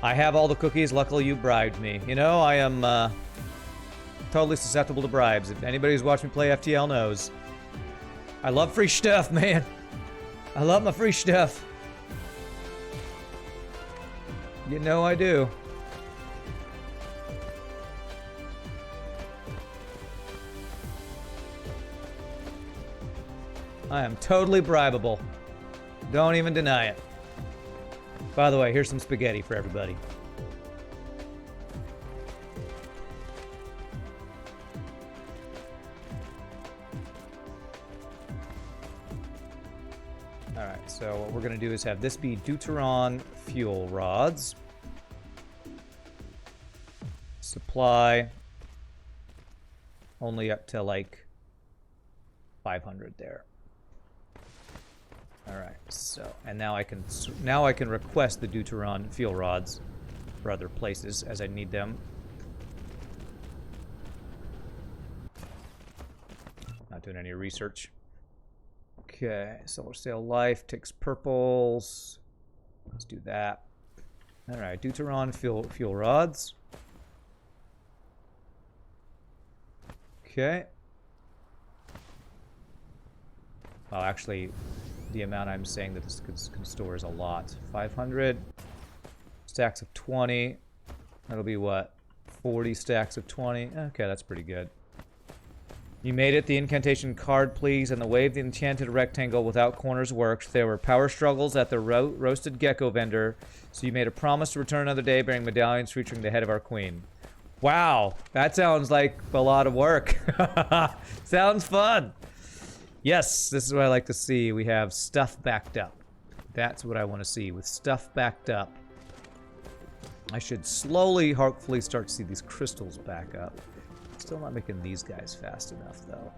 I have all the cookies. Luckily, you bribed me. You know, I am totally susceptible to bribes. If anybody who's watched me play FTL knows. I love free stuff, man. I love my free stuff. You know I do. I am totally bribable. Don't even deny it. By the way, here's some spaghetti for everybody. Alright, so what we're going to do is have this be Deuteron fuel rods. Supply only up to like 500 there. All right, so and now I can request the Deuteron fuel rods for other places as I need them. Not doing any research. Okay, solar sail life takes purples. Let's do that. All right, Deuteron fuel rods. Okay. Oh, actually, the amount I'm saying that this can store is a lot. 500 stacks of 20. That'll be what? 40 stacks of 20. Okay, that's pretty good. You made it. The incantation card, please, and the wave the enchanted rectangle without corners worked. There were power struggles at the roasted gecko vendor, so you made a promise to return another day bearing medallions featuring the head of our queen. Wow, that sounds like a lot of work. Sounds fun. Yes, this is what I like to see. We have stuff backed up. That's what I want to see. With stuff backed up, I should slowly, hopefully, start to see these crystals back up. Still not making these guys fast enough, though.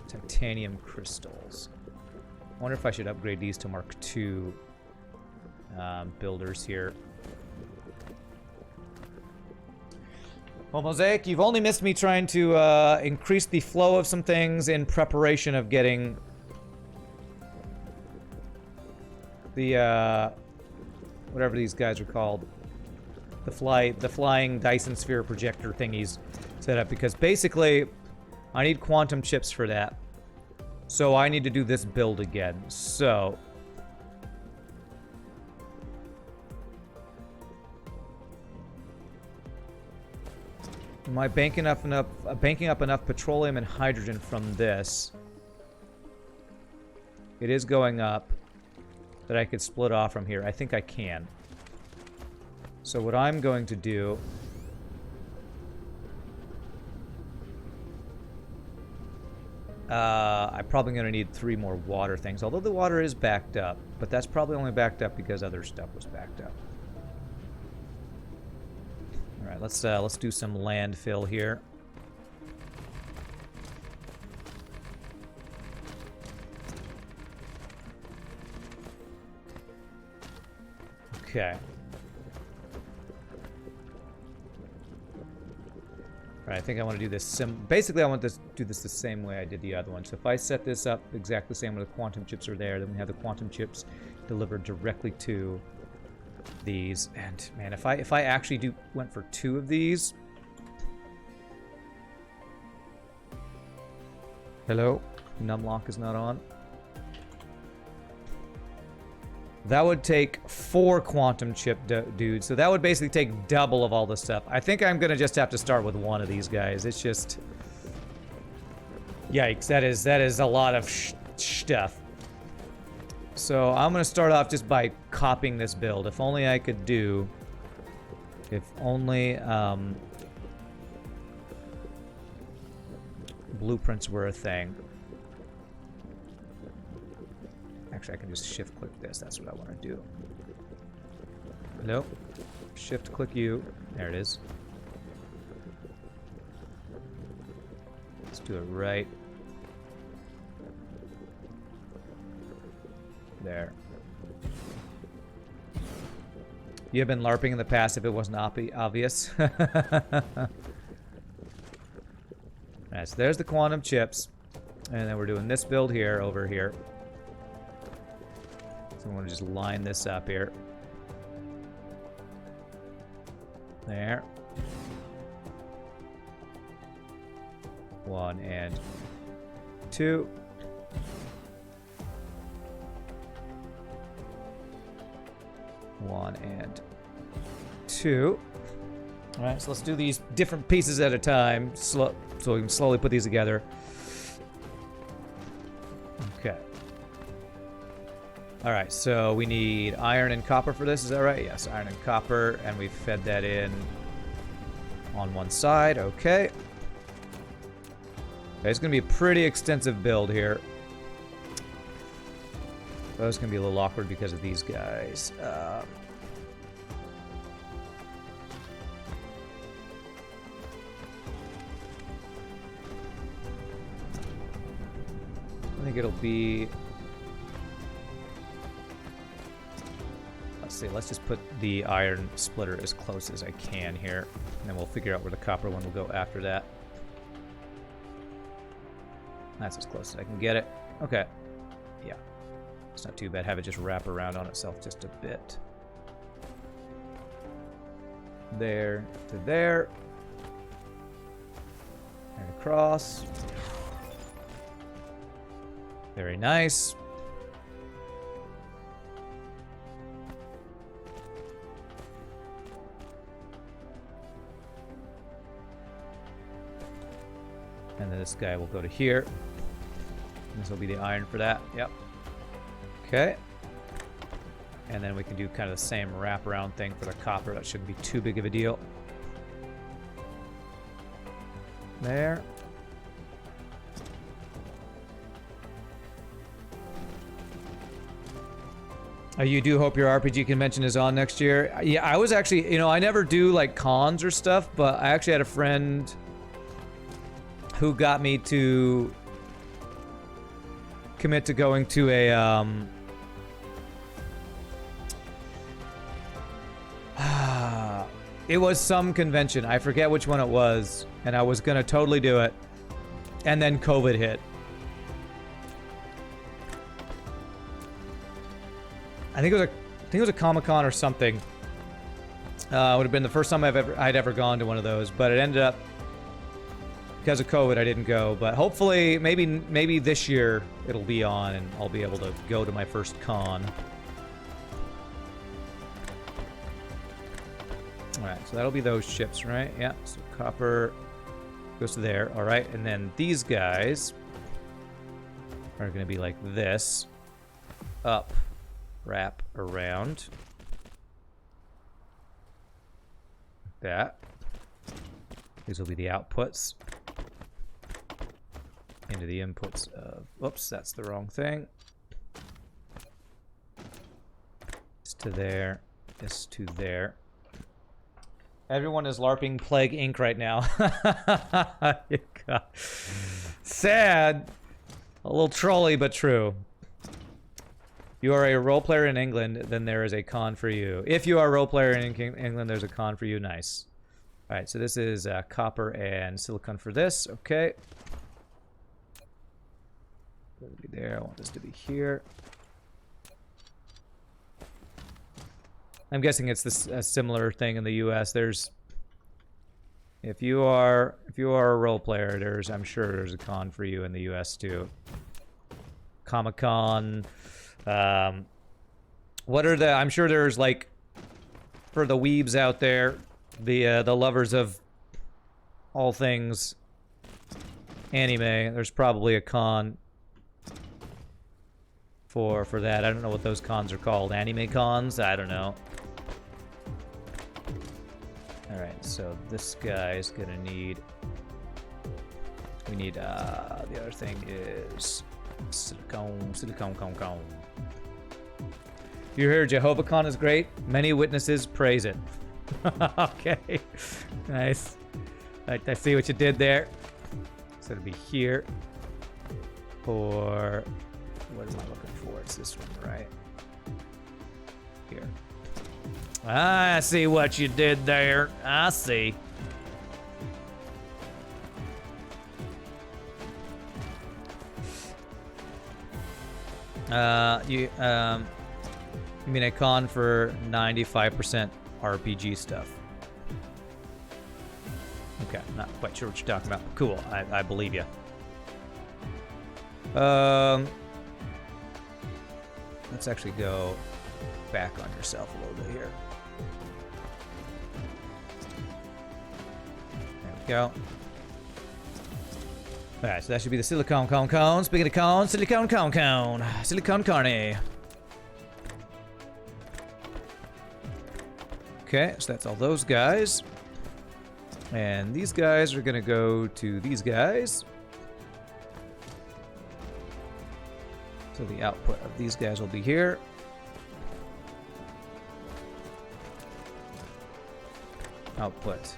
Titanium crystals. I wonder if I should upgrade these to Mark II builders here. Well, Mosaic, you've only missed me trying to increase the flow of some things in preparation of getting the whatever these guys are called, the flying Dyson Sphere projector thingies set up, because basically I need quantum chips for that. So I need to do this build again. So am I banking up enough petroleum and hydrogen from this? It is going up that I could split off from here. I think I can. So what I'm going to do I'm probably going to need 3 more water things, although the water is backed up, but that's probably only backed up because other stuff was backed up. All right, let's do some landfill here. Okay. All right, I think I want to do this basically I want to do this the same way I did the other one. So if I set this up exactly the same way the quantum chips are there, then we have the quantum chips delivered directly to these. And man, if I actually went for 2 of these. Hello? Numlock is not on. That would take 4 quantum chip dudes. So that would basically take double of all the stuff. I think I'm gonna just have to start with one of these guys. It's just... Yikes, that is a lot of stuff. So I'm gonna start off just by copying this build. If only I could do... If only, blueprints were a thing. Actually, I can just shift-click this. That's what I want to do. Nope. Shift-click U. There it is. Let's do it right there. You have been LARPing in the past if it wasn't obvious. Alright, so there's the quantum chips. And then we're doing this build here, over here. So I want to just line this up here. There. 1 and 2. One and 2. All right, so let's do these different pieces at a time, so we can slowly put these together. Okay. All right, so we need iron and copper for this. Is that right? Yes, iron and copper, and we fed that in on one side. Okay. Okay, it's gonna be a pretty extensive build here. That was going to be a little awkward because of these guys. I think it'll be... Let's see, let's just put the iron splitter as close as I can here. And then we'll figure out where the copper one will go after that. That's as close as I can get it. Okay. Yeah. It's not too bad. Have it just wrap around on itself just a bit. There to there. And across. Very nice. And then this guy will go to here. This will be the iron for that. Yep. Okay. And then we can do kind of the same wraparound thing for the copper. That shouldn't be too big of a deal. There. You do hope your RPG convention is on next year? Yeah, I was actually, you know, I never do like cons or stuff, but I actually had a friend who got me to commit to going to a, it was some convention. I forget which one it was, and I was gonna totally do it, and then COVID hit. I think it was a Comic-Con or something. Would have been the first time I'd ever gone to one of those, but it ended up because of COVID I didn't go. But hopefully, maybe this year it'll be on, and I'll be able to go to my first con. Alright, so that'll be those chips, right? Yeah, so copper goes to there. Alright, and then these guys are going to be like this. Up, wrap around. Like that. These will be the outputs into the inputs of... Oops, that's the wrong thing. This to there. This to there. Everyone is LARPing Plague Inc. right now. Sad. A little trolly, but true. You are a role player in England, then there is a con for you. If you are a role player in England, there's a con for you. Nice. All right, so this is copper and silicon for this. Okay. It'll be there. I want this to be here. I'm guessing it's this a similar thing in the U.S. There's, if you are a role player, I'm sure there's a con for you in the U.S. too. Comic-Con, What are the... I'm sure there's, like, for the weebs out there, the lovers of all things anime, there's probably a con for that. I don't know what those cons are called. Anime cons? I don't know. Alright, so this guy's gonna need... We need, the other thing is... Silicone. You heard JehovahCon is great. Many witnesses praise it. Okay. Nice. I see what you did there. So it'll be here. Or... What am I looking for? It's this one, right? Here. I see what you did there. I see. You mean a con for 95% RPG stuff? Okay, not quite sure what you're talking about. Cool, I believe you. Let's actually go back on yourself a little bit here. There we go. Alright, so that should be the silicone cone. Speaking of cone, silicone cone. Silicone carne. Okay, so that's all those guys. And these guys are gonna go to these guys. So the output of these guys will be here. Output.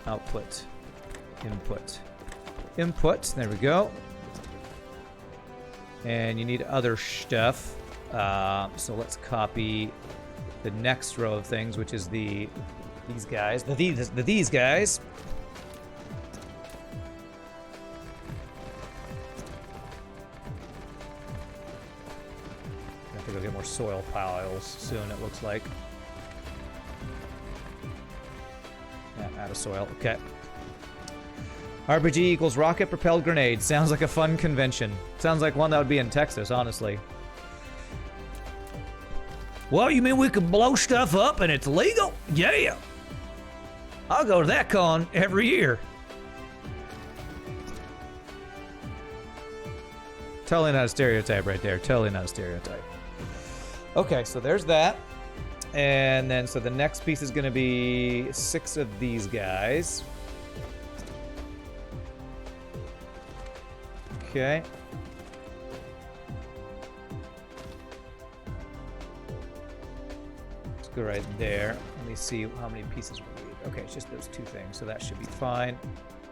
Output. Input. Input. There we go. And you need other stuff. So let's copy the next row of things, which is these guys. These guys. I have to go get more soil piles soon, it looks like. Yeah, out of soil. Okay. RPG equals rocket-propelled grenade. Sounds like a fun convention. Sounds like one that would be in Texas, honestly. Well, you mean we could blow stuff up and it's legal? Yeah. I'll go to that con every year. Totally not a stereotype right there. Totally not a stereotype. Okay, so there's that. And then, so the next piece is going to be 6 of these guys. Okay. Let's go right there. Let me see how many pieces we need. Okay, it's just those 2 things, so that should be fine.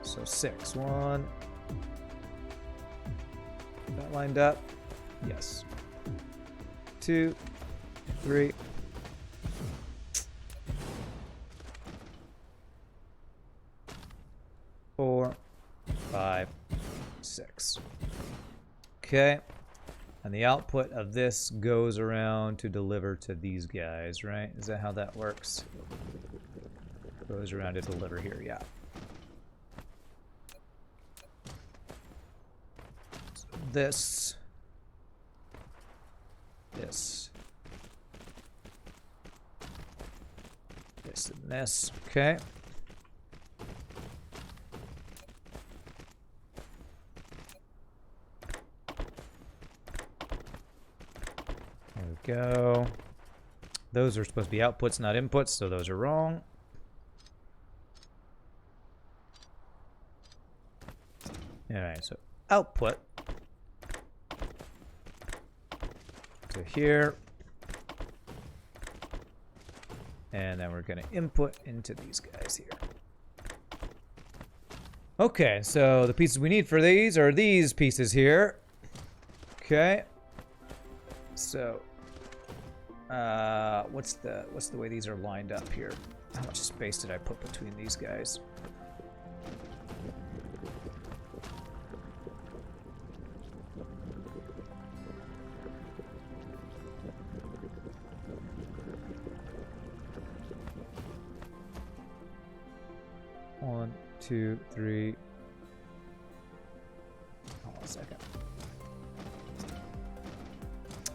So 6. 1. That lined up? Yes. 2, 3. 4, 5, 6. Okay. And the output of this goes around to deliver to these guys, right? Is that how that works? Goes around to deliver here, yeah. So this. This. This and this. Okay. There we go. Those are supposed to be outputs, not inputs, so those are wrong. Alright, so output to here. And then we're going to input into these guys here. Okay, so the pieces we need for these are these pieces here. Okay. So, what's the way these are lined up here? How much space did I put between these guys? One, 2, 3. Hold on a second.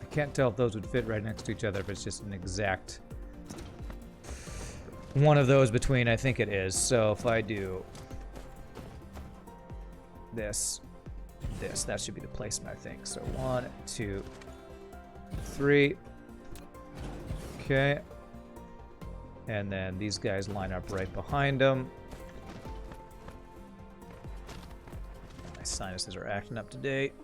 I can't tell if those would fit right next to each other, if it's just an exact one of those between. I think it is. So if I do this, that should be the placement, I think. So 1, 2, 3. Okay. And then these guys line up right behind them. My sinuses are acting up to date.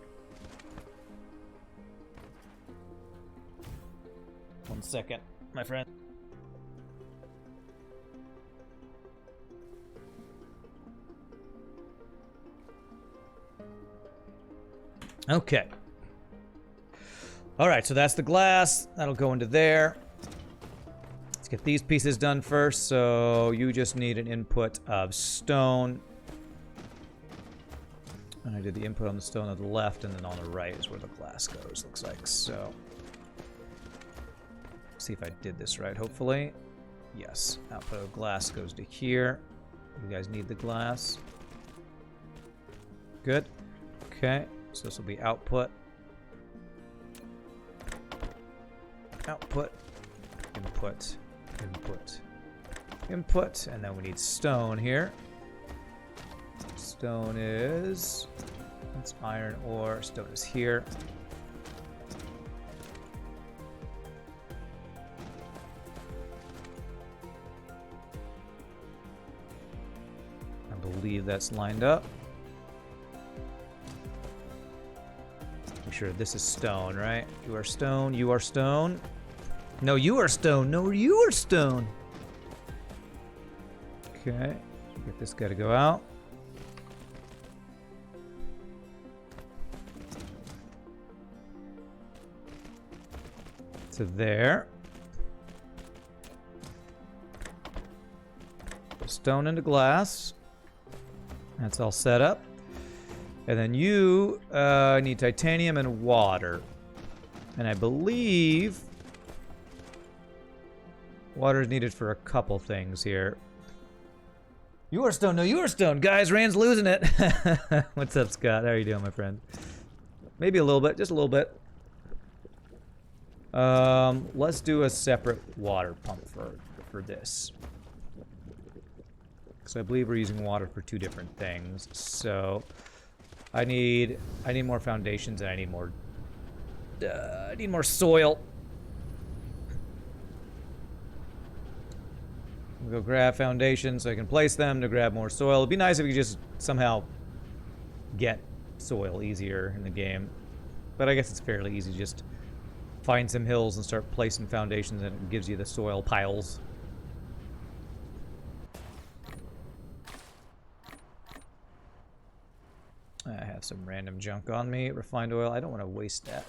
One second, my friend. Okay. All right, so that's the glass. That'll go into there. Let's get these pieces done first. So you just need an input of stone. And I did the input on the stone on the left, and then on the right is where the glass goes, looks like. So, see if I did this right, hopefully. Yes, output of glass goes to here. You guys need the glass. Good. Okay, so this will be output. Output. Input. Input. Input. And then we need stone here. Stone is... That's iron ore. Stone is here. I believe that's lined up. Make sure this is stone, right? You are stone. You are stone. No, you are stone. No, you are stone. Okay. Get this guy to go out. To there. Stone into glass. That's all set up. And then you need titanium and water. And I believe water is needed for a couple things here. You are stone. No, you are stone. Guys, Rand's losing it. What's up, Scott? How are you doing, my friend? Maybe a little bit. Just a little bit. Let's do a separate water pump for this. Because I believe we're using water for two different things. So I need more foundations, and I need more soil. We'll go grab foundations so I can place them to grab more soil. It'd be nice if we could just somehow get soil easier in the game. But I guess it's fairly easy. Just find some hills and start placing foundations, and it gives you the soil piles. I have some random junk on me. Refined oil. I don't want to waste that.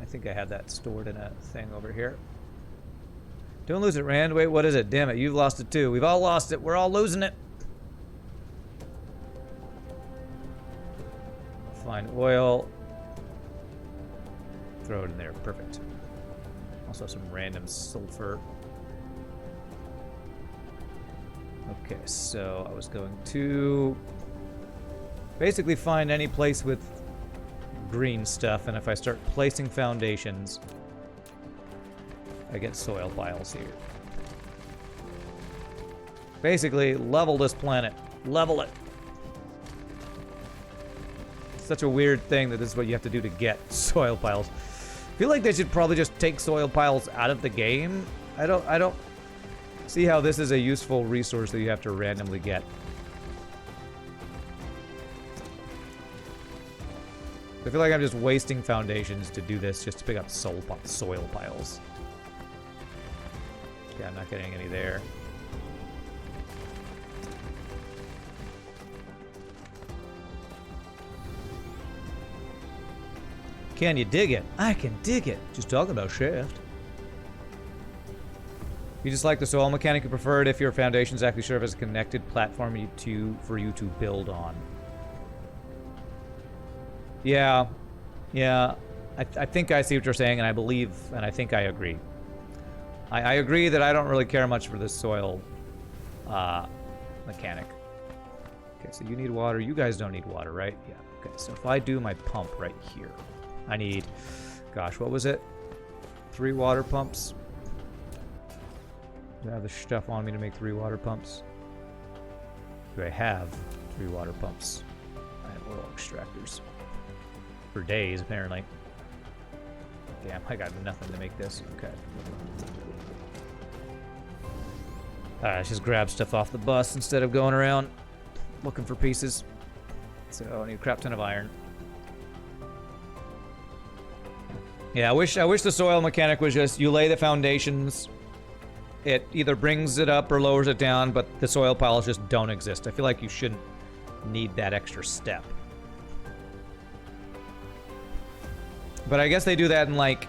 I think I have that stored in a thing over here. Don't lose it, Rand. Wait, what is it? Damn it, you've lost it too. We've all lost it. We're all losing it. Find oil. Throw it in there. Perfect. Also some random sulfur. Okay, so I was going to basically find any place with green stuff, and if I start placing foundations, I get soil piles here. Basically, level this planet. Level it. It's such a weird thing that this is what you have to do to get soil piles. I feel like they should probably just take soil piles out of the game. I don't see how this is a useful resource that you have to randomly get. I feel like I'm just wasting foundations to do this just to pick up soil piles. Yeah, I'm not getting any there. Can you dig it? I can dig it. Just talking about shaft. You just like the soil mechanic, you prefer it if your foundations actually serve as a connected platform for you to build on. Yeah. Yeah. I think I see what you're saying, and I believe, and I think I agree. I agree that I don't really care much for this soil mechanic. Okay, so you need water. You guys don't need water, right? Yeah, Okay, so if I do my pump right here, I need, gosh, what was it? 3 water pumps? Do I have the stuff on me to make 3 water pumps? Do I have 3 water pumps? I have oil extractors. For days, apparently. Damn, I got nothing to make this. Okay. Alright, let's just grab stuff off the bus instead of going around looking for pieces. So I need a crap ton of iron. Yeah, I wish the soil mechanic was just you lay the foundations. It either brings it up or lowers it down, but the soil piles just don't exist. I feel like you shouldn't need that extra step. But I guess they do that in like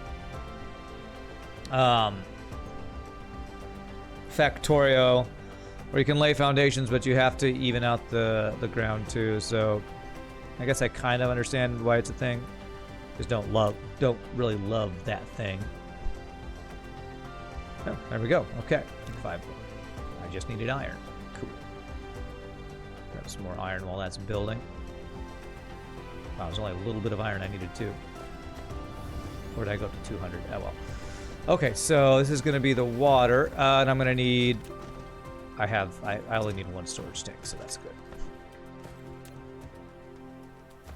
Factorio, where you can lay foundations, but you have to even out the ground too. So I guess I kind of understand why it's a thing. Just don't really love that thing. Oh, there we go. Okay, 5. I just needed iron. Cool. Grab some more iron while that's building. Wow, there's only a little bit of iron I needed too. Or did I go up to 200? Oh well. Okay, so this is going to be the water, and I'm going to need. I only need 1 storage tank, so that's good.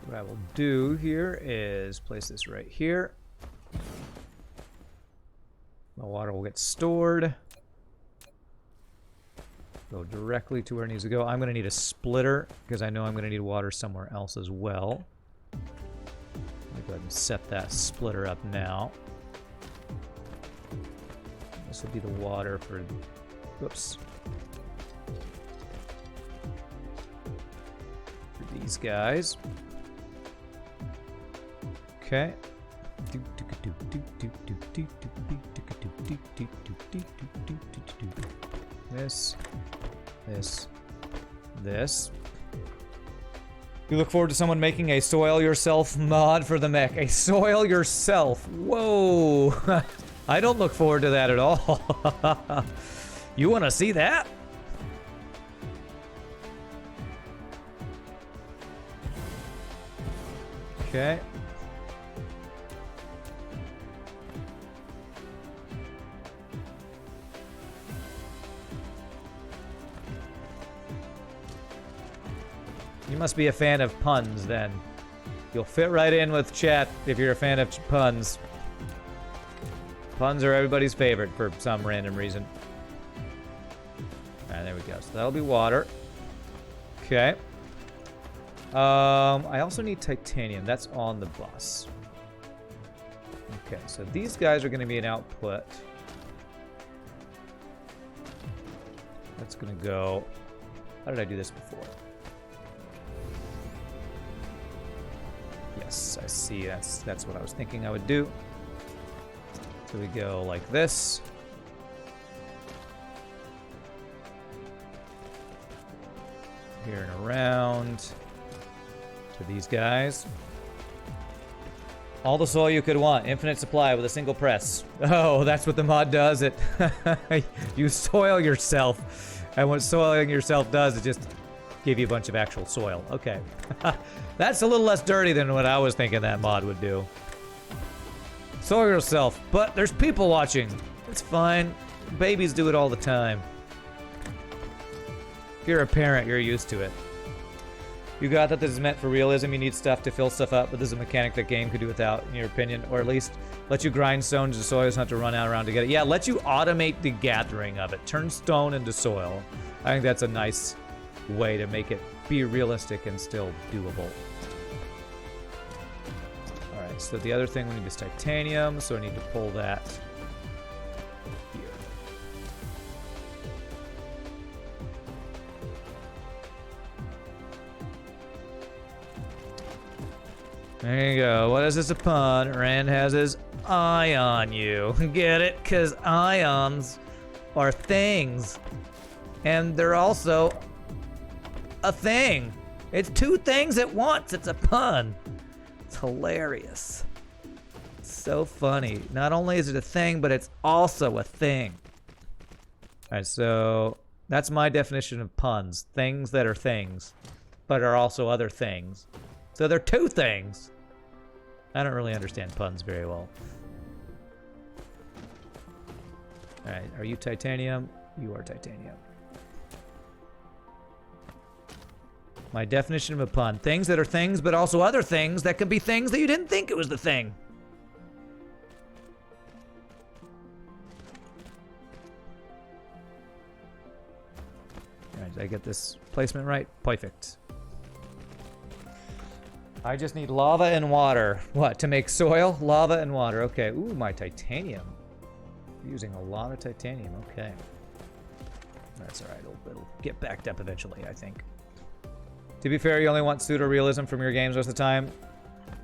What I will do here is place this right here. The water will get stored. Go directly to where it needs to go. I'm going to need a splitter because I know I'm going to need water somewhere else as well. Let me go ahead and set that splitter up now. This will be the water for... Whoops. For these guys. Okay. This. You look forward to someone making a soil yourself mod for the mech. A soil yourself. Whoa. I don't look forward to that at all. You want to see that? Okay. You must be a fan of puns, then. You'll fit right in with chat if you're a fan of puns. Puns are everybody's favorite for some random reason. Alright, there we go. So that'll be water. Okay. I also need titanium. That's on the bus. Okay, so these guys are going to be an output. That's going to go... How did I do this before? Yes, I see. That's what I was thinking I would do. So we go like this. Here and around to these guys. All the soil you could want. Infinite supply with a single press. Oh, that's what the mod does. It you soil yourself. And what soiling yourself does is just give you a bunch of actual soil. Okay. That's a little less dirty than what I was thinking that mod would do. Soil yourself. But there's people watching. It's fine. Babies do it all the time. If you're a parent, you're used to it. You got that this is meant for realism. You need stuff to fill stuff up, but this is a mechanic that game could do without, in your opinion. Or at least let you grind stone into soil, so not to run out around to get it. Yeah, let you automate the gathering of it. Turn stone into soil. I think that's a nice way to make it be realistic and still doable. Alright, so the other thing we need is titanium, so I need to pull that here. There you go. What is this a pun? Rand has his eye on you. Get it? Because ions are things. And they're also a thing. It's two things at once. It's a pun. It's hilarious. It's so funny. Not only is it a thing, but it's also a thing. Alright, so that's my definition of puns. Things that are things, but are also other things. It's So they're two things. I don't really understand puns very well. Alright, are you titanium? You are titanium. My definition of a pun. Things that are things, but also other things that could be things that you didn't think it was the thing. Alright, did I get this placement right? Perfect. I just need lava and water. What, to make soil? Lava and water. Okay. Ooh, my titanium. I'm using a lot of titanium. Okay. That's alright. It'll get backed up eventually, I think. To be fair, you only want pseudo-realism from your games most of the time.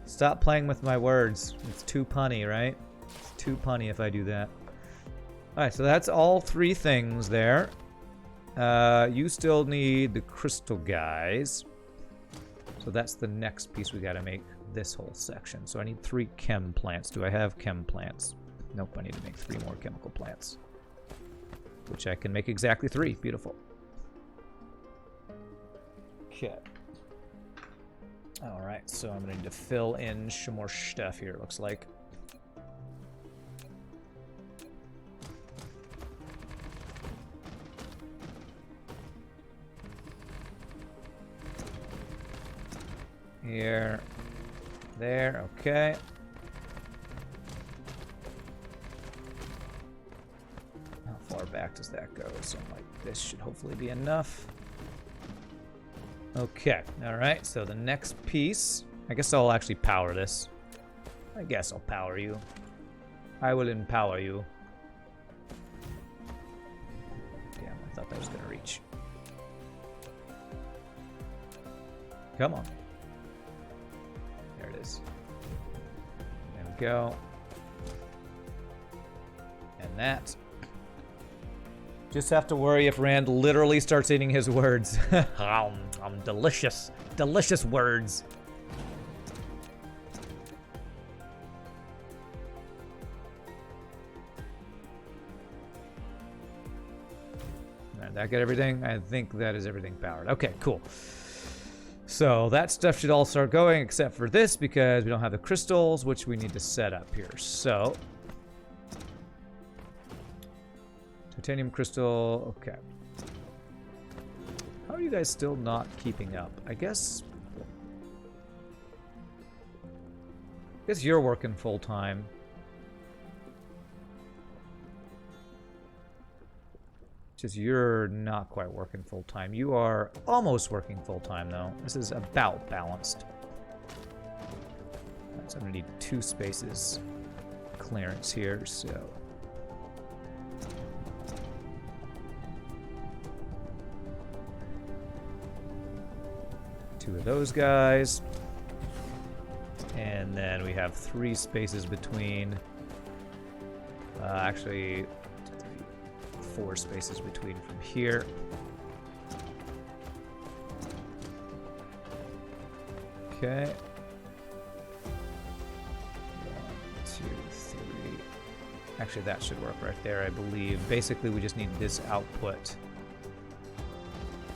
Stop playing with my words. It's too punny, right? It's too punny if I do that. Alright, so that's all three things there. You still need the crystal guys. So that's the next piece we gotta make this whole section. So I need 3 chem plants. Do I have chem plants? Nope, I need to make 3 more chemical plants. Which I can make exactly 3. Beautiful. Okay. Alright, so I'm gonna need to fill in some more stuff here, it looks like. Here. There, okay. How far back does that go? Something like this should hopefully be enough. Okay, alright, so the next piece, I guess I'll actually power this. I guess I'll power you. I will empower you. Damn, I thought that was gonna reach. Come on. There it is. There we go. And that. Just have to worry if Rand literally starts eating his words. Delicious. Delicious words. Alright, that got everything? I think that is everything powered. Okay, cool. So that stuff should all start going except for this because we don't have the crystals, which we need to set up here. So titanium crystal, okay. How are you guys still not keeping up? I guess you're working full time. Just you're not quite working full time. You are almost working full time though. This is about balanced. Right, so I'm gonna need 2 spaces clearance here, so. 2 of those guys. And then we have 3 spaces between, actually 4 spaces between from here. Okay. 1, 2, 3. Actually, that should work right there, I believe. Basically, we just need this output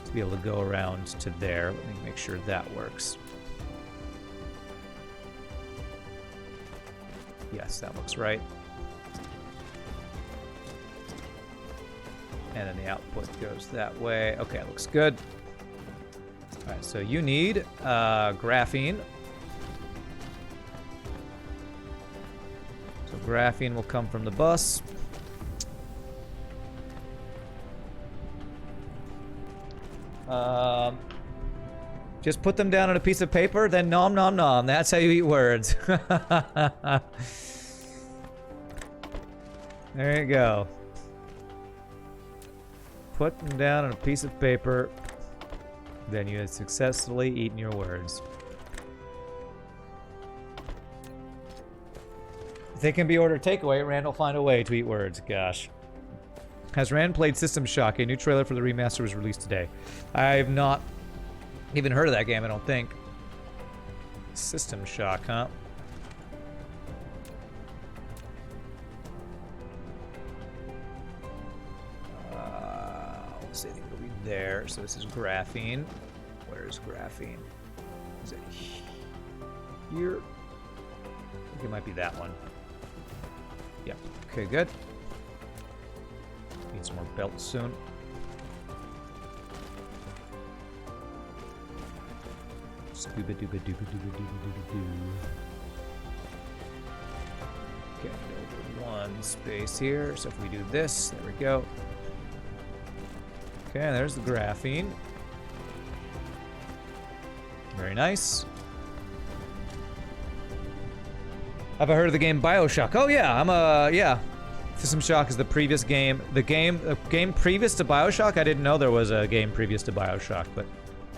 to be able to go around to there. Let me make sure that works. Yes, that looks right. And then the output goes that way. Okay, it looks good. All right, so you need graphene. So graphene will come from the bus. Just put them down on a piece of paper, then nom nom nom. That's how you eat words. There you go. Put them down on a piece of paper, then you have successfully eaten your words. If they can be ordered takeaway, Rand will find a way to eat words. Gosh. Has Rand played System Shock? A new trailer for the remaster was released today. I've not even heard of that game, I don't think. System Shock, huh? Let's see, I think it'll be there. So this is graphene. Where is graphene? Is it here. I think it might be that one. Yep. Okay, good. Need some more belts soon. Scuba dooba dooba dooba dooba dooba doo. Okay, over one space here. So if we do this, there we go. Okay, there's the graphene. Very nice. Have I heard of the game BioShock? Oh yeah, yeah. System Shock is the previous game. The game previous to BioShock, I didn't know there was a game previous to BioShock, but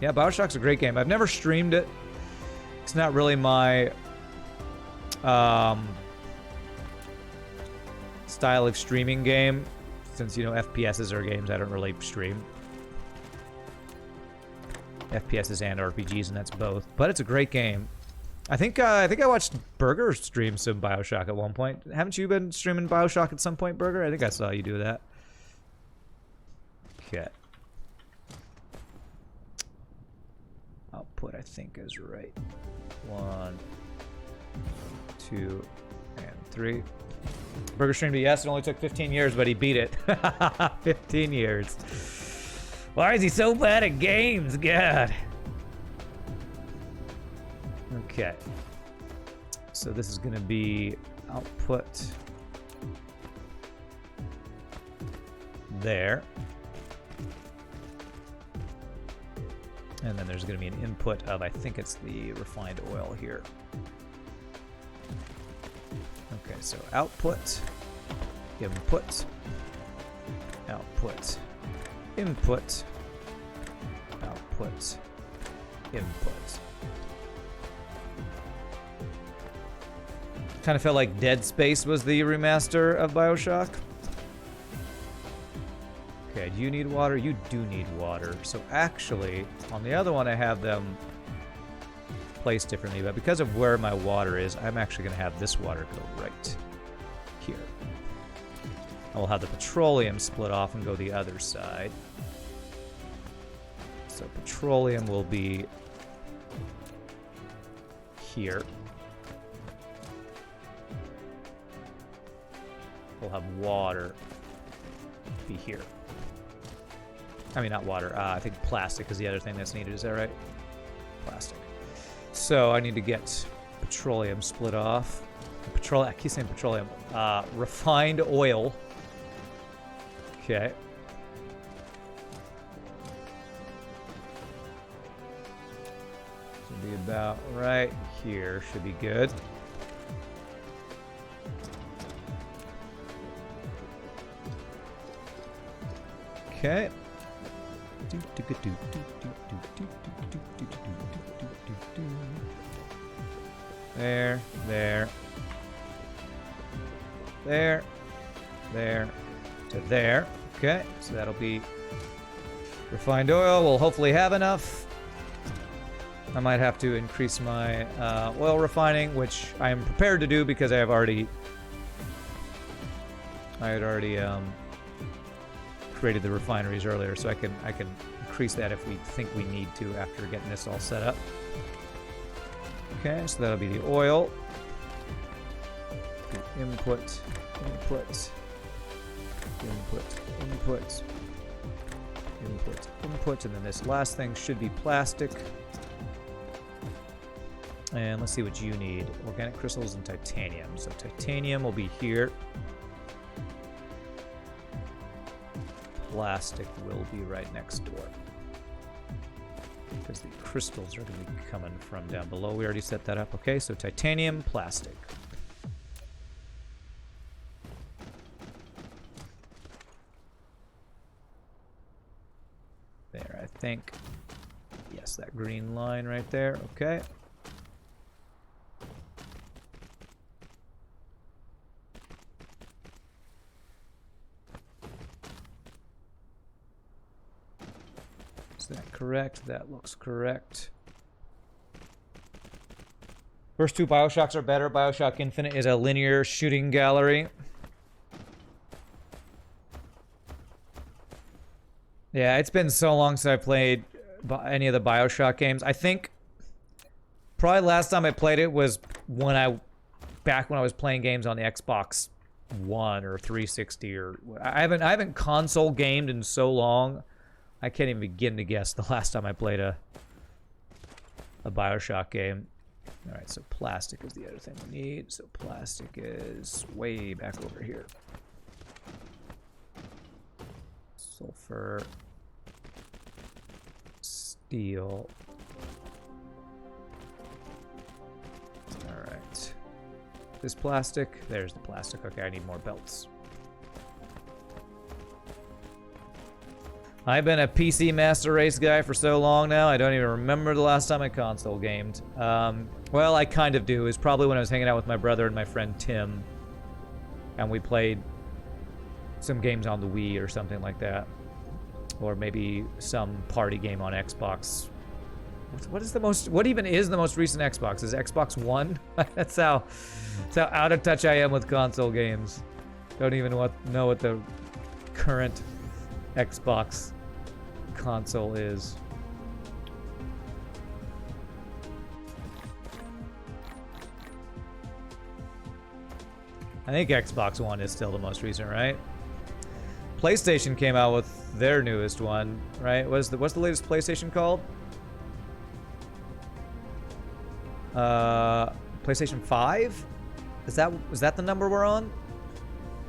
yeah, BioShock's a great game. I've never streamed it. It's not really my style of streaming game, since, you know, FPSs are games I don't really stream. FPSs and RPGs, and that's both. But it's a great game. I think I watched Burger stream some BioShock at one point. Haven't you been streaming BioShock at some point, Burger? I think I saw you do that. Okay. Output, I think, is right. 1, 2, and 3. Burger streamed it, yes. It only took 15 years, but he beat it. 15 years. Why is he so bad at games? God. Okay. So this is going to be output there. And then there's going to be an input of, I think it's the refined oil here. Okay, so output, input, output, input, output, input. Kind of felt like Dead Space was the remaster of BioShock. Okay, do you need water? You do need water. So actually, on the other one I have them placed differently, but because of where my water is, I'm actually going to have this water go right here. I will have the petroleum split off and go the other side. So petroleum will be here. We'll have water be here. I mean, not water. I think plastic is the other thing that's needed. Is that right? Plastic. So I need to get petroleum split off. I keep saying petroleum. Refined oil. Okay. Should be about right here. Should be good. Okay. There, there, there, there, to there. Okay, so that'll be refined oil. We'll hopefully have enough. I might have to increase my oil refining, which I am prepared to do because I had already created the refineries earlier, so I can increase that if we think we need to after getting this all set up. Okay, so that'll be the oil. Input, input, input, input, input, input, and then this last thing should be plastic. And let's see what you need. Organic crystals and titanium. So titanium will be here. Plastic will be right next door. Because the crystals are going to be coming from down below. We already set that up. Okay, so titanium, plastic. There, I think. Yes, that green line right there. Okay. Is that correct? That looks correct. First two BioShocks are better. BioShock Infinite is a linear shooting gallery. Yeah, it's been so long since I played any of the BioShock games. I think Probably last time I played it was back when I was playing games on the Xbox One or 360 or I haven't console gamed in so long. I can't even begin to guess the last time I played a BioShock game. All right, so plastic is the other thing we need. So plastic is way back over here. Sulfur, steel. All right. This plastic, there's the plastic. Okay, I need more belts. I've been a PC Master Race guy for so long now, I don't even remember the last time I console gamed. Well, I kind of do. It was probably when I was hanging out with my brother and my friend Tim, and we played some games on the Wii or something like that. Or maybe some party game on Xbox. What even is the most recent Xbox? Is Xbox One? That's how out of touch I am with console games. Don't even know what the current Xbox console is. I think Xbox One is still the most recent, right? PlayStation came out with their newest one, right? What's the latest PlayStation called? PlayStation 5? Is that the number we're on?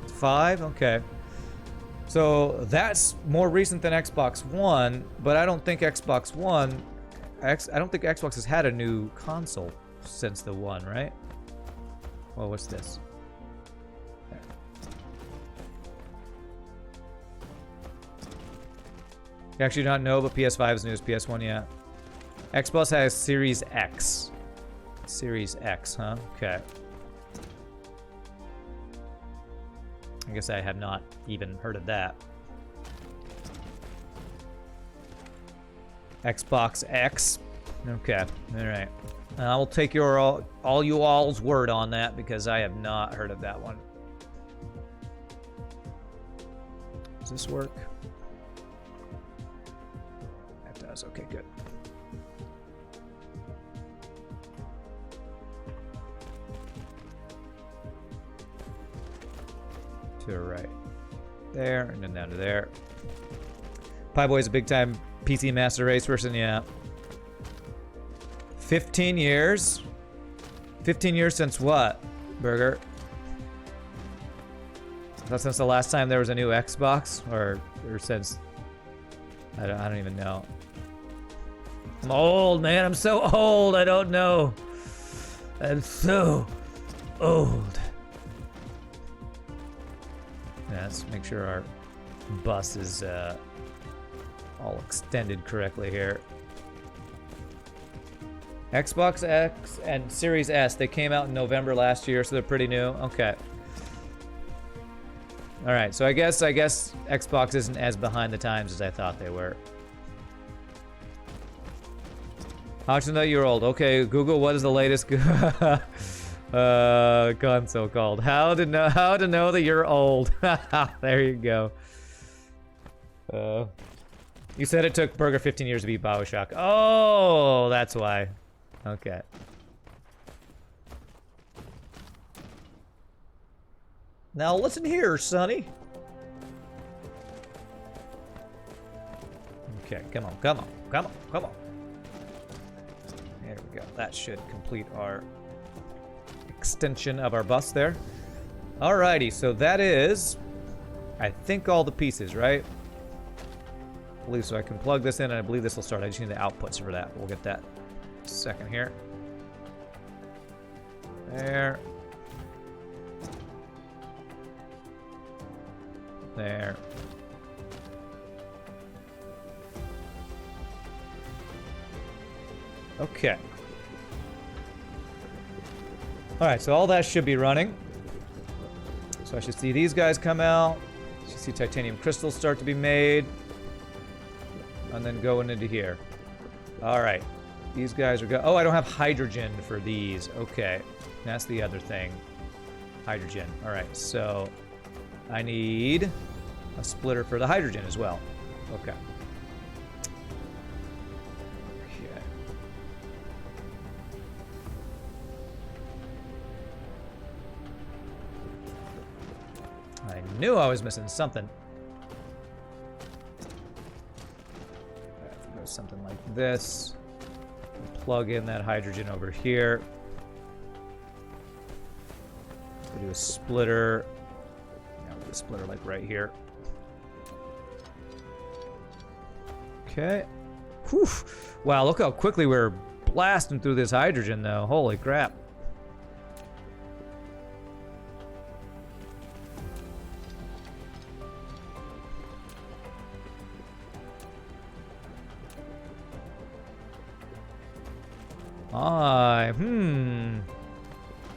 5? Okay. So that's more recent than Xbox One, but I don't think Xbox has had a new console since the One, right? Well, what's this? There. You actually don't know, but PS5 is new as PS1, yeah. Xbox has Series X. Series X, huh? Okay. I guess I have not even heard of that. Xbox X. Okay, all right. I will take your all you all's word on that because I have not heard of that one. Does this work? That does. Okay, good. To the right there, and then down to there. Pieboy's a big time PC Master Race person, yeah. 15 years? 15 years since what, Burger? Is that since the last time there was a new Xbox? Or since... I don't even know. I'm old, man. I'm so old. I don't know. I'm so old. Yeah, let's make sure our bus is all extended correctly here. Xbox X and Series S, they came out in November last year, so they're pretty new. Okay. All right, so I guess Xbox isn't as behind the times as I thought they were. How to know you're old? Okay, Google, what is the latest console called? How to know that you're old? There you go. You said it took Burger 15 years to beat BioShock. Oh, that's why. Okay. Now listen here, Sonny. Okay, come on. There we go. That should complete our extension of our bus there. Alrighty, so that is, I think, all the pieces, right? I believe so. I can plug this in, and I believe this will start. I just need the outputs for that. We'll get that in a second here. There. There. Okay. Alright, so all that should be running. So I should see these guys come out. I should see titanium crystals start to be made. And then going into here. Alright. These guys are oh, I don't have hydrogen for these. Okay. That's the other thing. Hydrogen. Alright, so I need a splitter for the hydrogen as well. Okay. knew I was missing something. Go something like this. Plug in that hydrogen over here. We'll do a splitter. Now we'll do a splitter like right here. Okay. Whew. Wow, look how quickly we're blasting through this hydrogen, though. Holy crap.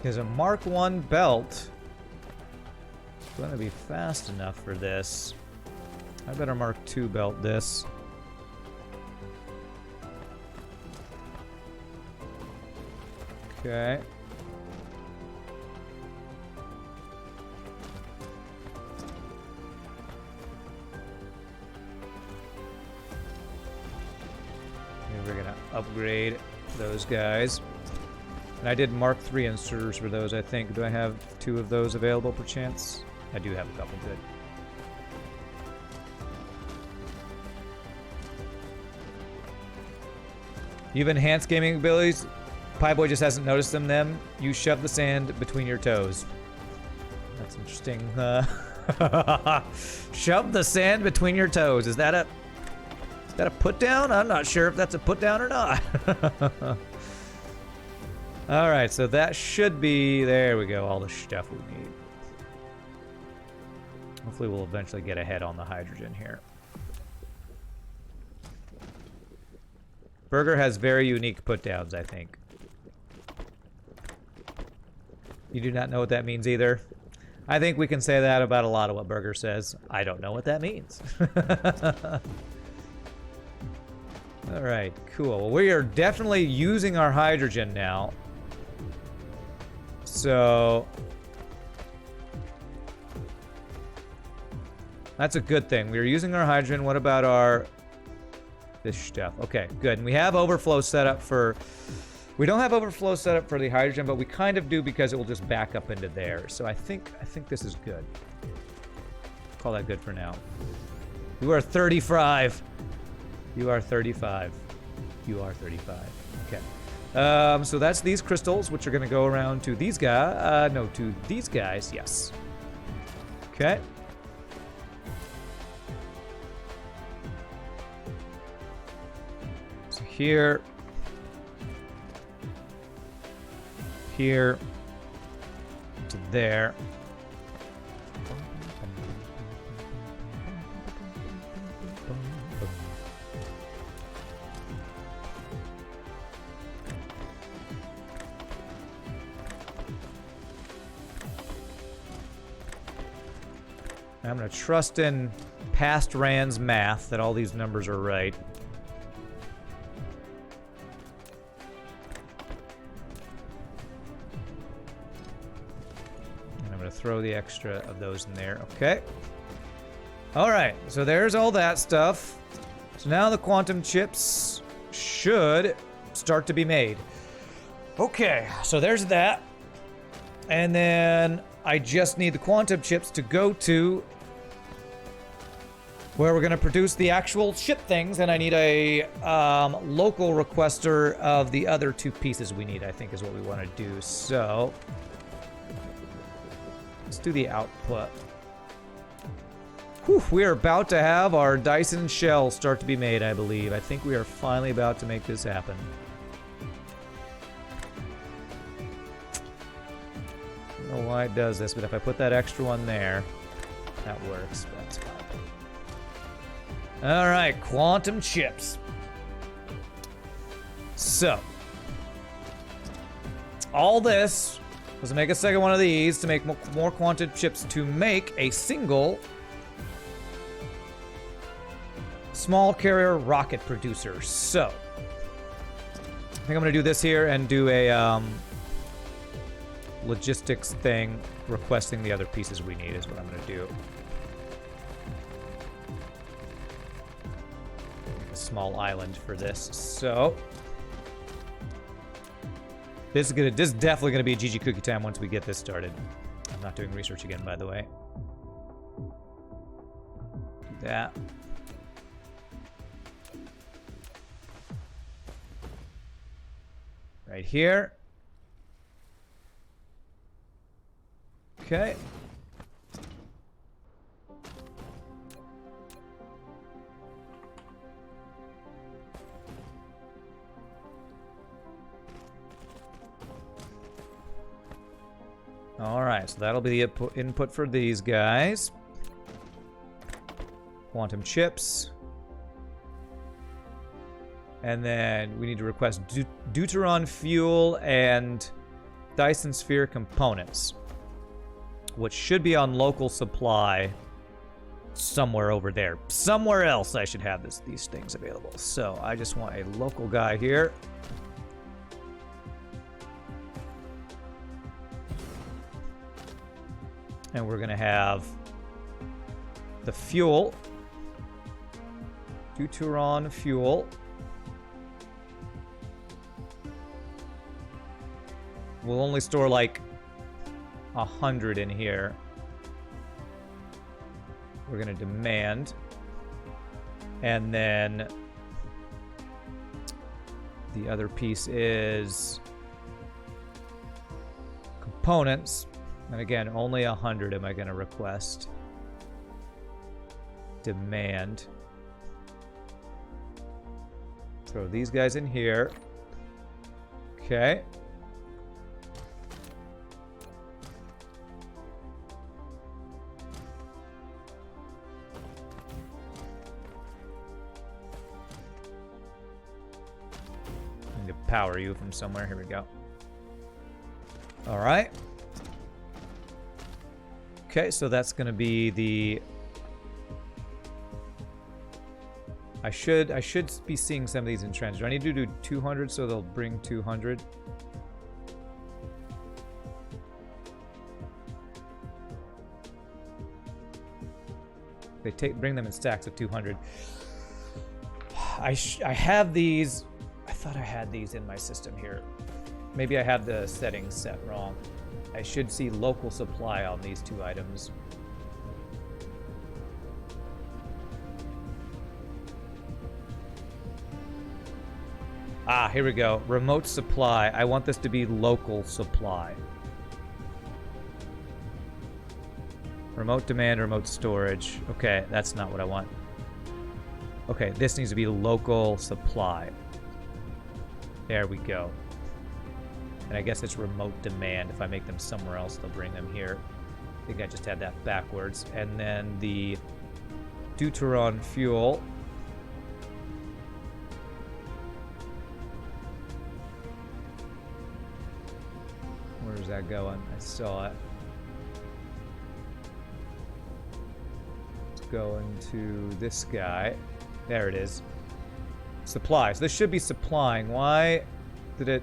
Is a Mark 1 belt going to be fast enough for this? I better Mark 2 belt this. Okay. Maybe we're gonna upgrade those guys. And I did Mark 3 inserters for those, I think. Do I have 2 of those available per chance? I do have a couple, good. You have enhanced gaming abilities. Pieboy just hasn't noticed them. You shove the sand between your toes. That's interesting. Shove the sand between your toes. Is that a put down? I'm not sure if that's a put down or not. All right, so that should be, there we go, all the stuff we need. Hopefully we'll eventually get ahead on the hydrogen here. Burger has very unique put downs, I think. You do not know what that means either? I think we can say that about a lot of what Burger says. I don't know what that means. All right, cool. Well, we are definitely using our hydrogen now. So that's a good thing. We are using our hydrogen. What about this stuff? Okay, good. And we have overflow set up for... We don't have overflow set up for the hydrogen, but we kind of do because it will just back up into there. So I think this is good. Call that good for now. You are 35. You are 35. You are 35. Okay. So that's these crystals, which are going to go around to these guys. No, to these guys. Yes. Okay. So here. Here. To there. I'm going to trust in past Rand's math that all these numbers are right. And I'm going to throw the extra of those in there. Okay. All right. So there's all that stuff. So now the quantum chips should start to be made. Okay. So there's that. And then I just need the quantum chips to go to where we're going to produce the actual ship things, and I need a local requester of the other 2 pieces we need, I think is what we want to do. So let's do the output. Whew, we are about to have our Dyson Shell start to be made, I believe. I think we are finally about to make this happen. I don't know why it does this, but if I put that extra one there, that works. That's fine. All right, quantum chips. So, all this was to make a second one of these, to make more quantum chips, to make a single small carrier rocket producer. So, I think I'm going to do this here and do a logistics thing, requesting the other pieces we need is what I'm going to do. Small island for this. So this is definitely gonna be a GG cookie time once we get this started. I'm not doing research again, by the way. that. Right here. Okay. All right, so that'll be the input for these guys. Quantum chips. And then we need to request Deuteron fuel and Dyson Sphere components, which should be on local supply somewhere over there. Somewhere else I should have these things available. So I just want a local guy here. And we're going to have the fuel. Deuteron fuel. We'll only store like 100 in here. We're going to demand. And then the other piece is components. And again, only 100 am I going to request. Demand. Throw these guys in here. Okay. I need to power you from somewhere. Here we go. All right. Okay, so that's going to be the... I should be seeing some of these in transit. Do I need to do 200 so they'll bring 200? They bring them in stacks of 200. I have these... I thought I had these in my system here. Maybe I have the settings set wrong. I should see local supply on these two items. Ah, here we go. Remote supply. I want this to be local supply. Remote demand, remote storage. Okay, that's not what I want. Okay, this needs to be local supply. There we go. And I guess it's remote demand. If I make them somewhere else, they'll bring them here. I think I just had that backwards. And then the Deuteron fuel. Where's that going? I saw it. It's going to this guy. There it is. Supply. So this should be supplying. Why did it...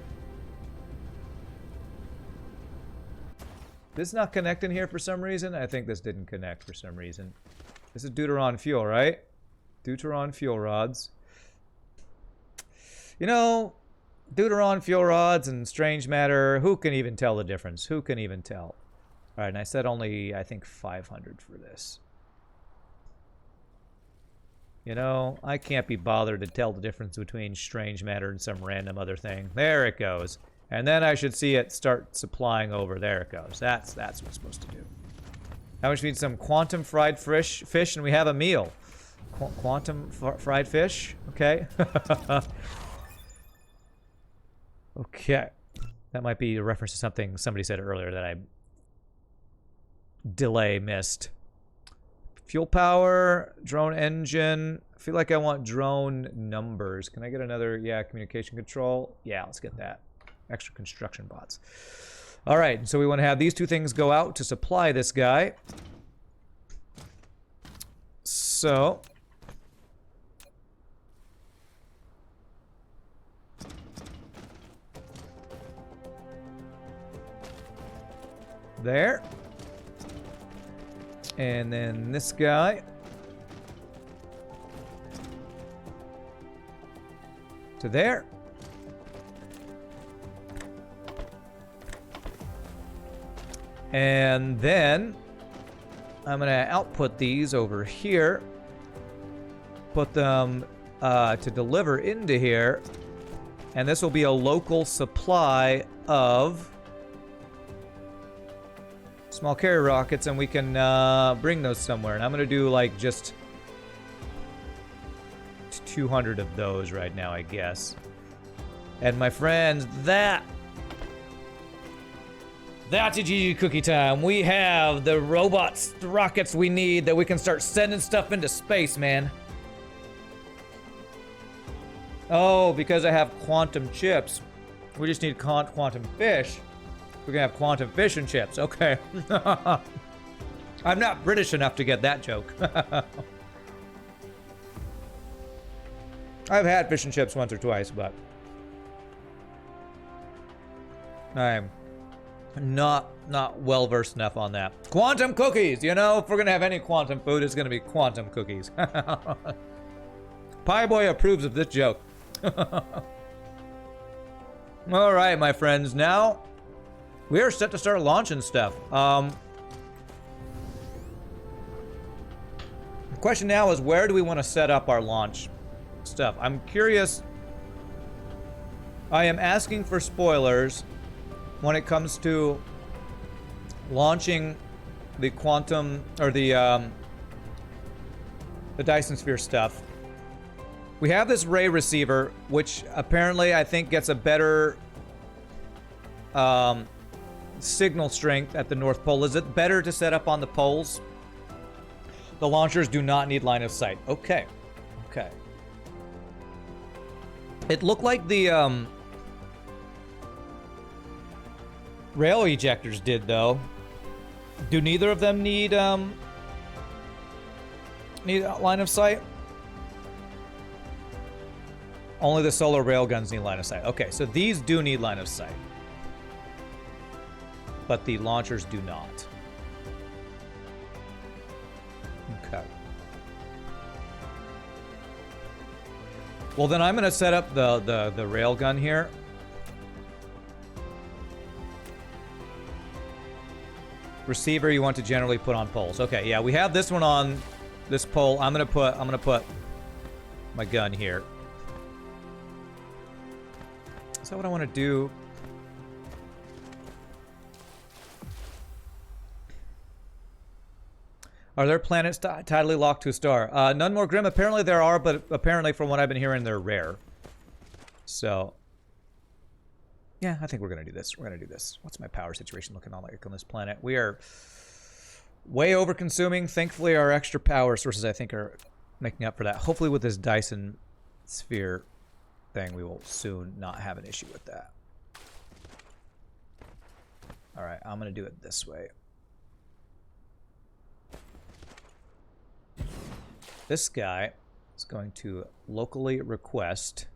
This is not connecting here for some reason? I think this didn't connect for some reason. This is Deuteron fuel, right? Deuteron fuel rods. You know, Deuteron fuel rods and strange matter, who can even tell the difference? Who can even tell? Alright, and I said only, I think, 500 for this. You know, I can't be bothered to tell the difference between strange matter and some random other thing. There it goes. And then I should see it start supplying over. There it goes. That's what it's supposed to do. Now we just need some quantum fried fish, and we have a meal. Quantum fried fish? Okay. Okay. That might be a reference to something somebody said earlier that I missed. Fuel power, drone engine. I feel like I want drone numbers. Can I get another, yeah, communication control? Yeah, let's get that. Extra construction bots. All right, so we want to have these two things go out to supply this guy. So... there. And then this guy. To there. And then I'm going to output these over here. put them to deliver into here. And this will be a local supply of small carrier rockets, and we can bring those somewhere. And I'm going to do like just 200 of those right now, I guess. And my friends, that's a GG cookie time. We have the robots, the rockets we need that we can start sending stuff into space, man. Oh, because I have quantum chips. We just need quantum fish. We're gonna have quantum fish and chips. Okay. I'm not British enough to get that joke. I've had fish and chips once or twice, but I'm not well versed enough on that. Quantum cookies, you know, if we're gonna have any quantum food, it's gonna be quantum cookies. Pie Boy approves of this joke. All right, my friends, now we are set to start launching stuff. The question now is, where do we want to set up our launch stuff? I'm curious. I am asking for spoilers when it comes to launching the quantum or the Dyson Sphere stuff. We have this ray receiver, which apparently I think gets a better signal strength at the North Pole. Is it better to set up on the poles? The launchers do not need line of sight. Okay. Okay. It looked like the rail ejectors did, though. Do neither of them need line of sight? Only the solar railguns need line of sight. Okay, so these do need line of sight, but the launchers do not. Okay. Well, then I'm going to set up the railgun here. Receiver you want to generally put on poles. Okay, yeah, we have this one on this pole. I'm gonna put my gun here. Is that what I want to do? Are there planets tidally locked to a star? None more grim. Apparently there are, but apparently from what I've been hearing, they're rare. So, yeah, I think we're going to do this. We're going to do this. What's my power situation looking like on this planet? We are way over consuming. Thankfully, our extra power sources, I think, are making up for that. Hopefully with this Dyson Sphere thing, we will soon not have an issue with that. All right, I'm going to do it this way. This guy is going to locally request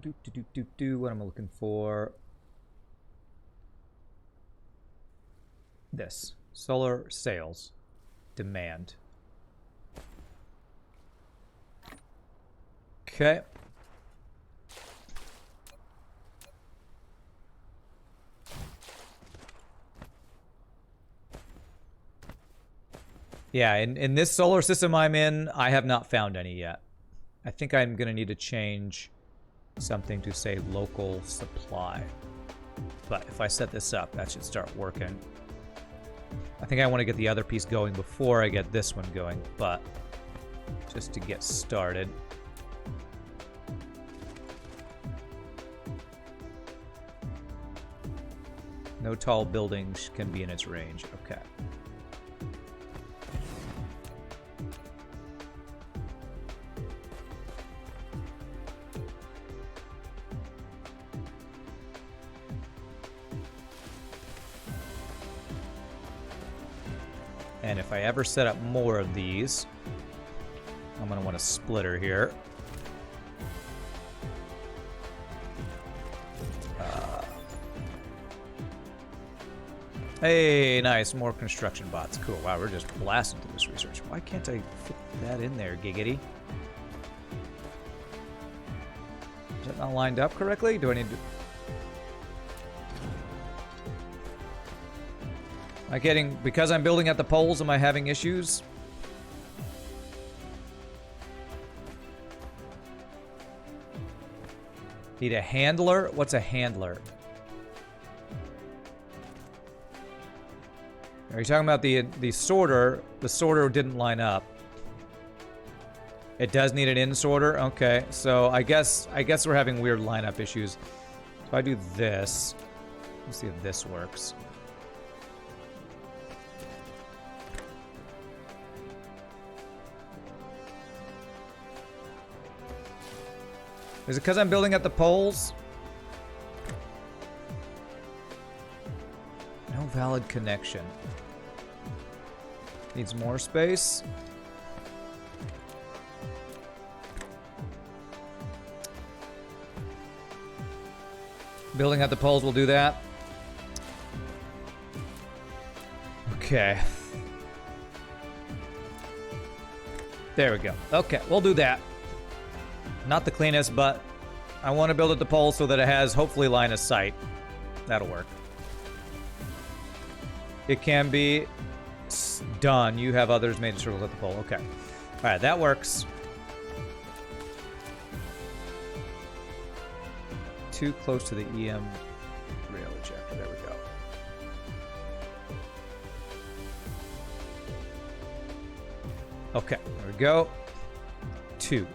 what am I looking for? This solar sales demand. Okay. Yeah, in this solar system I'm in, I have not found any yet. I think I'm going to need to change something to say local supply. But if I set this up, that should start working. I think I want to get the other piece going before I get this one going, but just to get started. No tall buildings can be in its range. Okay. And if I ever set up more of these, I'm going to want a splitter here. Hey, nice. More construction bots. Cool. Wow, we're just blasting through this research. Why can't I fit that in there, giggity? Is that not lined up correctly? Do I need to... Because I'm building at the poles, am I having issues? Need a handler? What's a handler? Are you talking about the sorter? The sorter didn't line up. It does need an in sorter? Okay, so I guess we're having weird lineup issues. If I do this, let's see if this works. Is it because I'm building at the poles? No valid connection. Needs more space. Building at the poles will do that. Okay. There we go. Okay, we'll do that. Not the cleanest, but I want to build at the pole so that it has, hopefully, line of sight. That'll work. It can be done. You have others made circles at the pole. Okay. All right, that works. Too close to the EM rail ejector. There we go. Okay, there we go. 2.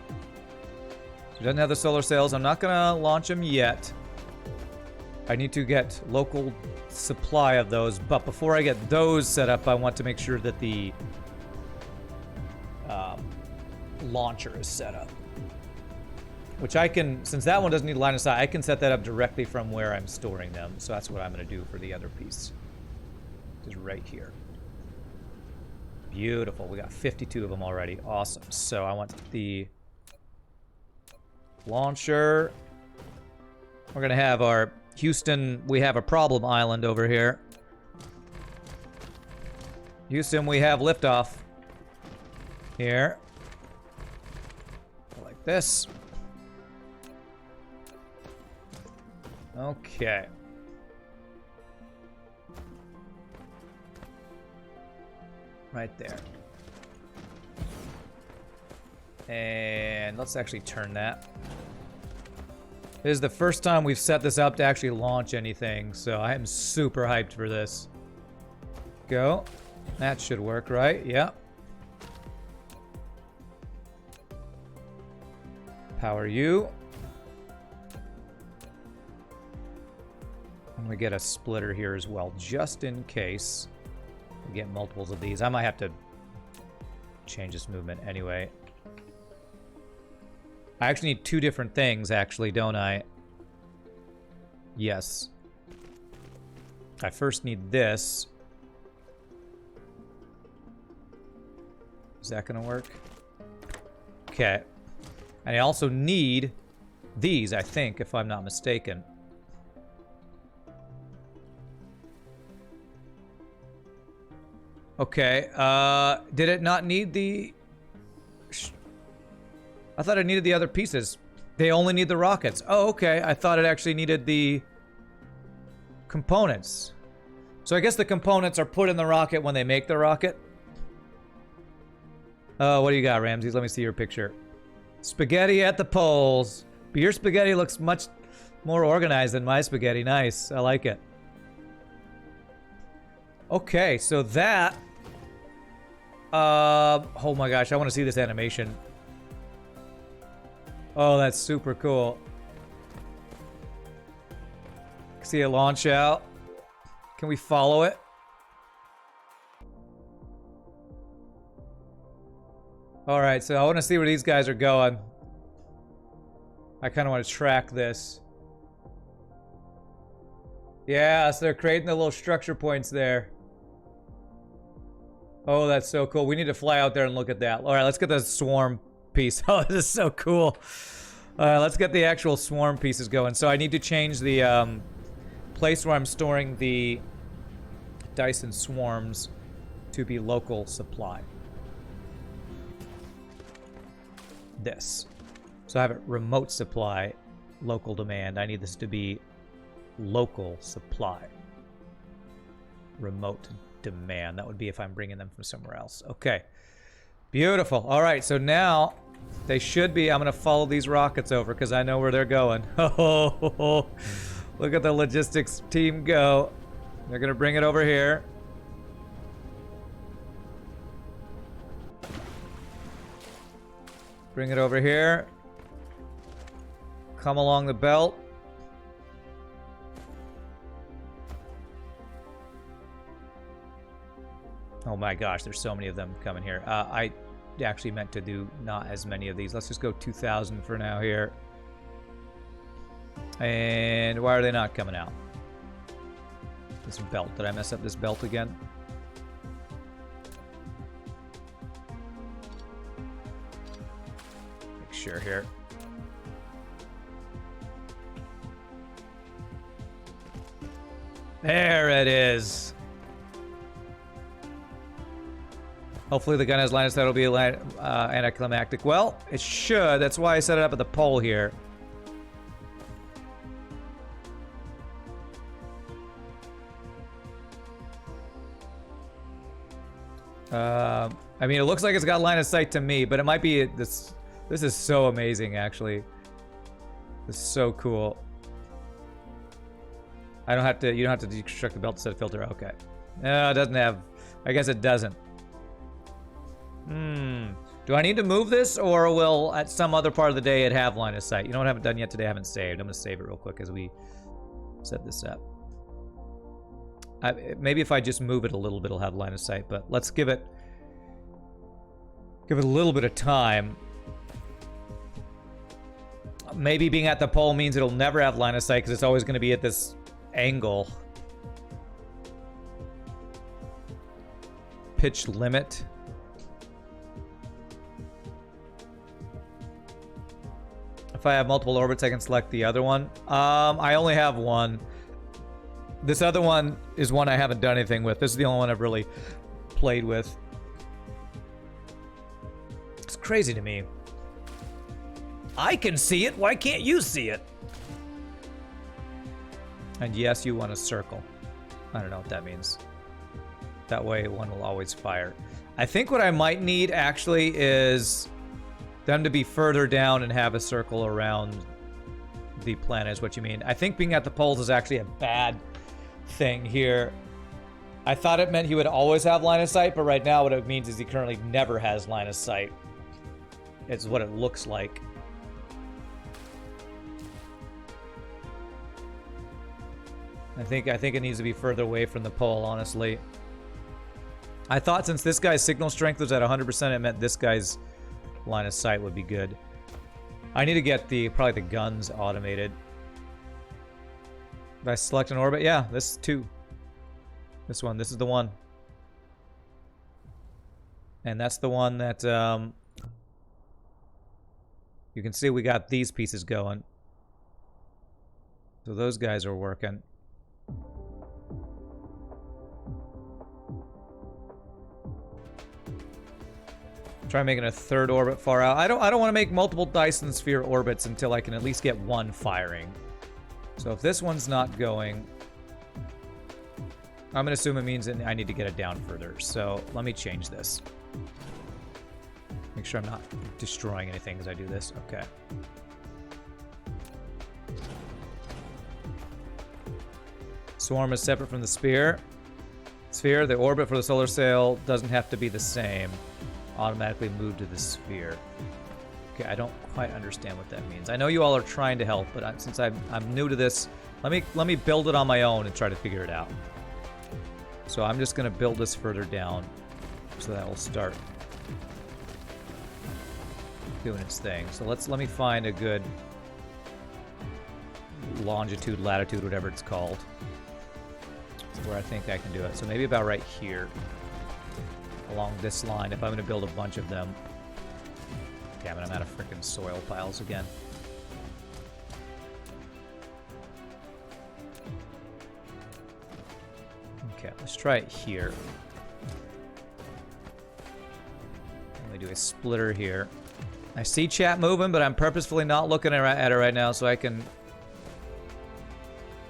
So it doesn't have the solar sails. I'm not gonna launch them yet. I need to get local supply of those, but before I get those set up, I want to make sure that the launcher is set up. Which I can, since that one doesn't need line of sight, I can set that up directly from where I'm storing them. So that's what I'm going to do for the other piece. Just right here. Beautiful. We got 52 of them already. Awesome. So I want the launcher. We're going to have our Houston, we have a problem island over here. Houston, we have liftoff. Here. Like this. Okay. Right there. And let's actually turn that. This is the first time we've set this up to actually launch anything, so I am super hyped for this. Go. That should work, right? Yeah. Power you. And we get a splitter here as well, just in case we get multiples of these. I might have to change this movement anyway. I actually need 2 different things, actually, don't I? Yes. I first need this. Is that gonna work? Okay. And I also need these, I think, if I'm not mistaken. Okay, did it not need the... I thought it needed the other pieces. They only need the rockets. Oh, okay. I thought it actually needed the components. So I guess the components are put in the rocket when they make the rocket. Oh, what do you got, Ramses? Let me see your picture. Spaghetti at the poles. But your spaghetti looks much more organized than my spaghetti. Nice. I like it. Okay, so that... oh my gosh, I want to see this animation. Oh, that's super cool. See it launch out. Can we follow it? Alright, so I want to see where these guys are going. I kind of want to track this. Yeah, so they're creating the little structure points there. Oh, that's so cool. We need to fly out there and look at that. Alright, let's get the swarm piece. Oh, this is so cool. Let's get the actual swarm pieces going. So I need to change the place where I'm storing the Dyson swarms to be local supply. This. So I have it remote supply, local demand. I need this to be local supply. remote demand. That would be if I'm bringing them from somewhere else. Okay. Beautiful. All right, so now they should be... I'm going to follow these rockets over because I know where they're going. Oh, look at the logistics team go. They're going to bring it over here. Bring it over here. Come along the belt. Oh my gosh, there's so many of them coming here. I actually meant to do not as many of these. Let's just go 2,000 for now here. And why are they not coming out? This belt. Did I mess up this belt again? Make sure here. There it is. Hopefully the gun has line of sight. It'll be anticlimactic. Well, it should. That's why I set it up at the pole here. I mean, it looks like it's got line of sight to me, but it might be this. This is so amazing, actually. This is so cool. I don't have to. You don't have to deconstruct the belt to set a filter. Okay. No, it doesn't have. I guess it doesn't. Do I need to move this, or will at some other part of the day it have line of sight? You know what I haven't done yet today? I haven't saved. I'm gonna save it real quick as we set this up. Maybe if I just move it a little bit, it'll have line of sight. But let's give it a little bit of time. Maybe being at the pole means it'll never have line of sight because it's always going to be at this angle. Pitch limit. If I have multiple orbits, I can select the other one. I only have one. This other one is one I haven't done anything with. This is the only one I've really played with. It's crazy to me. I can see it. Why can't you see it? And yes, you want a circle. I don't know what that means. That way one will always fire. I think what I might need actually is them to be further down and have a circle around the planet is what you mean. I think being at the poles is actually a bad thing here. I thought it meant he would always have line of sight, but right now what it means is he currently never has line of sight. It's what it looks like. I think it needs to be further away from the pole, honestly. I thought since this guy's signal strength was at 100%, it meant this guy's line of sight would be good. I need to get probably the guns automated. Did I select an orbit? Yeah, this is 2. This one. This is the one. And that's the one that, you can see we got these pieces going. So those guys are working. Try making a 3rd orbit far out. I don't want to make multiple Dyson Sphere orbits until I can at least get one firing. So if this one's not going, I'm going to assume it means that I need to get it down further. So let me change this. Make sure I'm not destroying anything as I do this. Okay. Swarm is separate from the sphere. The orbit for the solar sail doesn't have to be the same. Automatically move to the sphere. Okay, I don't quite understand what that means. I know you all are trying to help, but since I'm new to this, let me build it on my own and try to figure it out. So I'm just going to build this further down, so that will start doing its thing. So let me find a good longitude, latitude, whatever it's called, where I think I can do it. So maybe about right here. Along this line, if I'm going to build a bunch of them. Damn it, I'm out of freaking soil piles again. Okay, let's try it here. Let me do a splitter here. I see chat moving, but I'm purposefully not looking at it right now so I can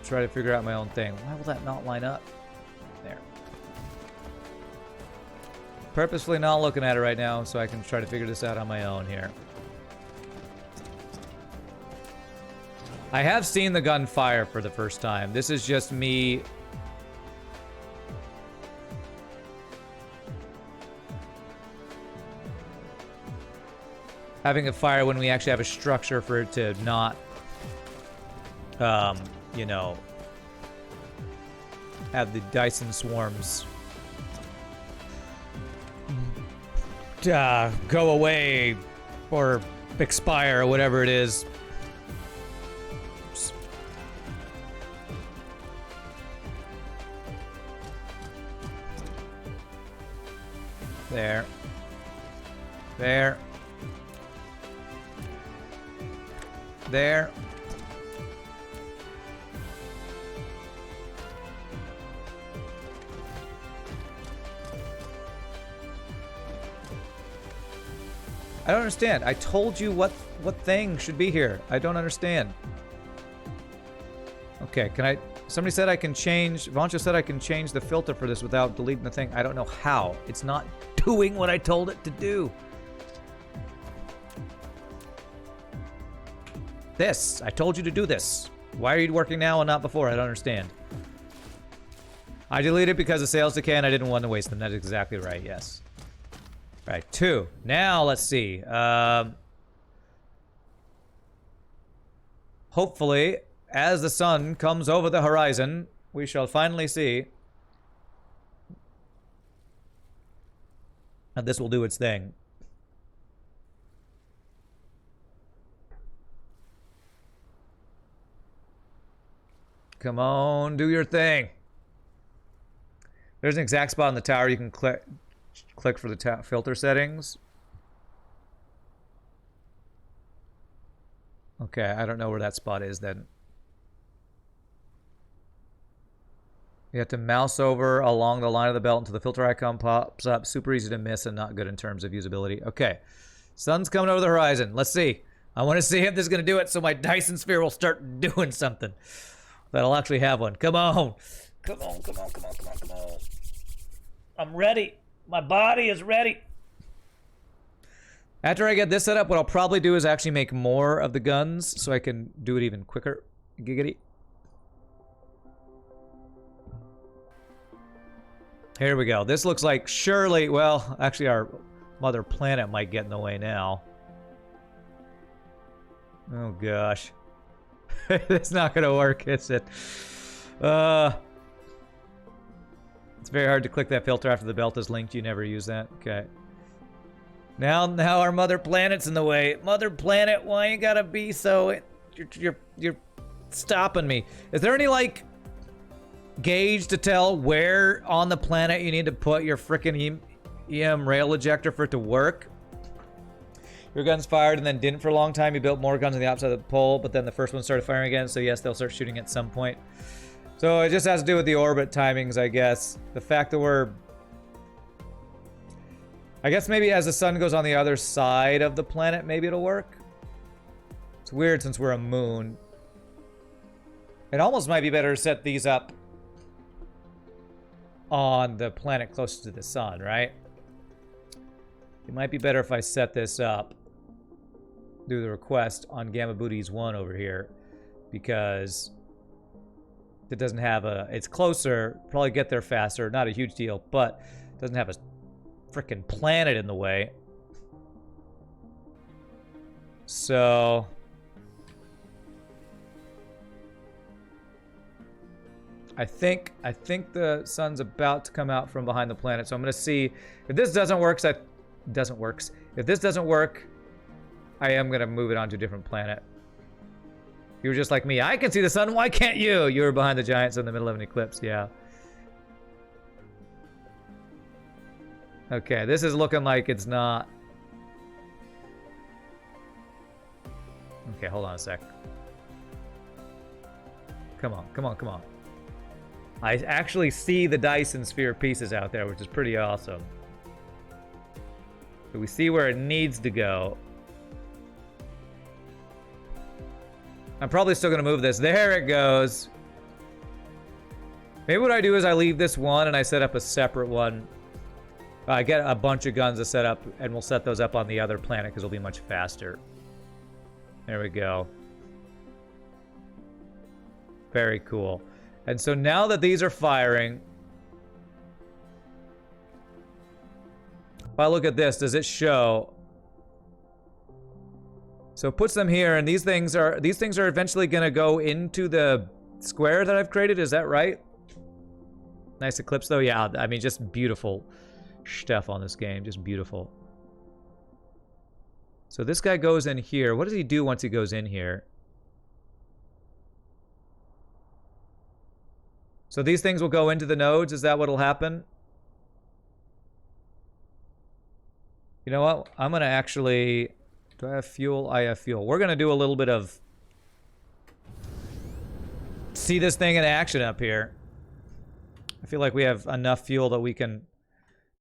try to figure out my own thing. Why will that not line up? There. purposefully not looking at it right now so I can try to figure this out on my own here. I have seen the gun fire for the first time. This is just me... having it fire when we actually have a structure for it to not, you know, have the Dyson swarms go away or expire or whatever it is. Oops. There. There. There. I don't understand. I told you what thing should be here. I don't understand. Okay, can I... Somebody said I can change... Vancho said I can change the filter for this without deleting the thing. I don't know how. It's not doing what I told it to do. This. I told you to do this. Why are you working now and not before? I don't understand. I deleted it because of sales decay and I didn't want to waste them. That's exactly right, yes. Right, 2. Now, let's see. Hopefully, as the sun comes over the horizon, we shall finally see. And this will do its thing. Come on, do your thing. There's an exact spot on the tower you can click for the filter settings. Okay, I don't know where that spot is then. You have to mouse over along the line of the belt until the filter icon pops up. Super easy to miss and not good in terms of usability. Okay, sun's coming over the horizon. Let's see. I want to see if this is going to do it so my Dyson Sphere will start doing something. That I'll actually have one. Come on. Come on, come on, come on, come on, come on. I'm ready. My body is ready. After I get this set up, what I'll probably do is actually make more of the guns so I can do it even quicker. Giggity. Here we go. This looks like surely, well, actually our mother planet might get in the way now. Oh gosh. It's not gonna work, is it? It's very hard to click that filter after the belt is linked. You never use that. Okay. Now our mother planet's in the way. Mother planet, why you gotta be so... You're stopping me. Is there any, like, gauge to tell where on the planet you need to put your frickin' EM rail ejector for it to work? Your guns fired and then didn't for a long time. You built more guns on the opposite of the pole, but then the first one started firing again, so yes, they'll start shooting at some point. So it just has to do with the orbit timings, I guess. The fact that we're... I guess maybe as the sun goes on the other side of the planet, maybe it'll work. It's weird since we're a moon. It almost might be better to set these up on the planet closest to the sun, right? It might be better if I set this up, do the request on Gamma Booties 1 over here, because it doesn't have a... It's closer, probably get there faster, not a huge deal, but it doesn't have a frickin' planet in the way. So... I think the sun's about to come out from behind the planet, so I'm gonna see if this doesn't work. If this doesn't work, I am gonna move it onto a different planet. You were just like me. I can see the sun. Why can't you? You were behind the giants in the middle of an eclipse. Yeah. Okay, this is looking like it's not. Okay, hold on a sec. Come on, come on, come on. I actually see the Dyson Sphere pieces out there, which is pretty awesome. So we see where it needs to go. I'm probably still going to move this. There it goes. Maybe what I do is I leave this one and I set up a separate one Get a bunch of guns to set up, and we'll set those up on the other planet because it'll be much faster. There we go. Very cool. And so now that these are firing, if I look at this, does it show? So it puts them here, and these things are eventually going to go into the square that I've created. Is that right? Nice eclipse, though. Yeah, I mean, just beautiful stuff on this game. Just beautiful. So this guy goes in here. What does he do once he goes in here? So these things will go into the nodes. Is that what'll happen? You know what? I'm going to actually... Do I have fuel? I have fuel. We're going to do a little bit of... See this thing in action up here. I feel like we have enough fuel that we can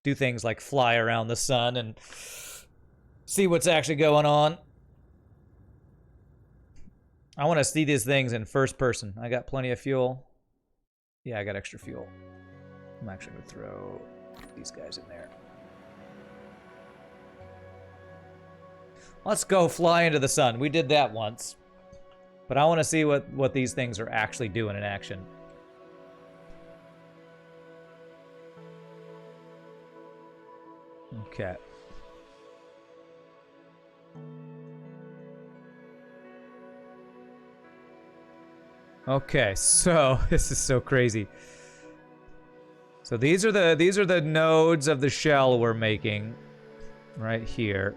do things like fly around the sun and see what's actually going on. I want to see these things in first person. I got plenty of fuel. Yeah, I got extra fuel. I'm actually going to throw these guys in there. Let's go fly into the sun. We did that once. But I want to see what these things are actually doing in action. Okay. Okay, so this is so crazy. So these are the nodes of the shell we're making right here.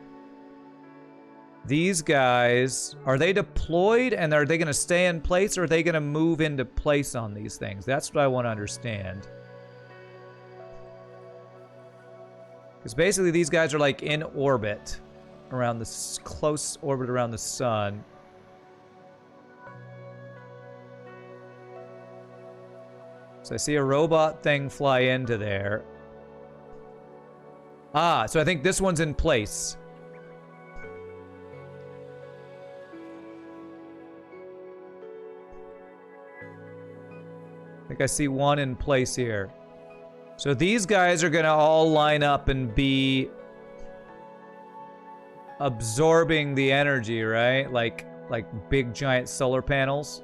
These guys, are they deployed and are they going to stay in place, or are they going to move into place on these things? That's what I want to understand. Because basically these guys are like in orbit around this close orbit around the sun. So I see a robot thing fly into there. Ah, so I think this one's in place. I think I see one in place here. So these guys are gonna all line up and be absorbing the energy, right? Like big giant solar panels.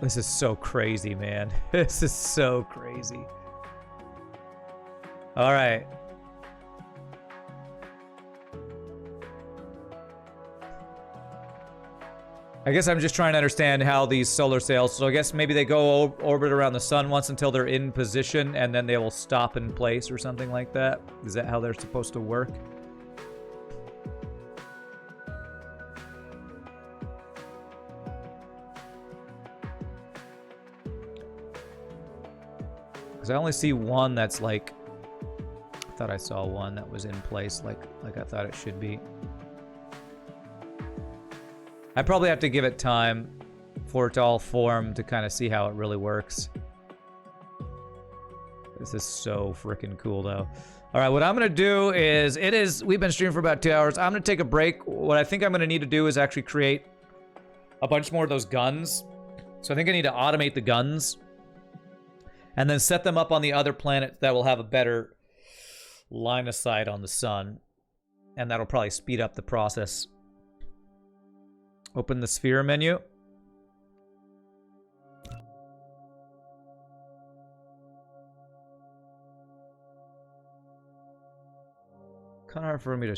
This is so crazy, man. This is so crazy. All right. I guess I'm just trying to understand how these solar sails, so I guess maybe they go orbit around the sun once until they're in position, and then they will stop in place or something like that. Is that how they're supposed to work? Because I only see one that's like... I thought I saw one that was in place like I thought it should be. I probably have to give it time for it to all form to kind of see how it really works. This is so freaking cool, though. All right, what I'm going to do is, we've been streaming for about 2 hours. I'm going to take a break. What I think I'm going to need to do is actually create a bunch more of those guns. So I think I need to automate the guns and then set them up on the other planets that will have a better line of sight on the sun. And that'll probably speed up the process. Open the sphere menu. Kind of hard for me to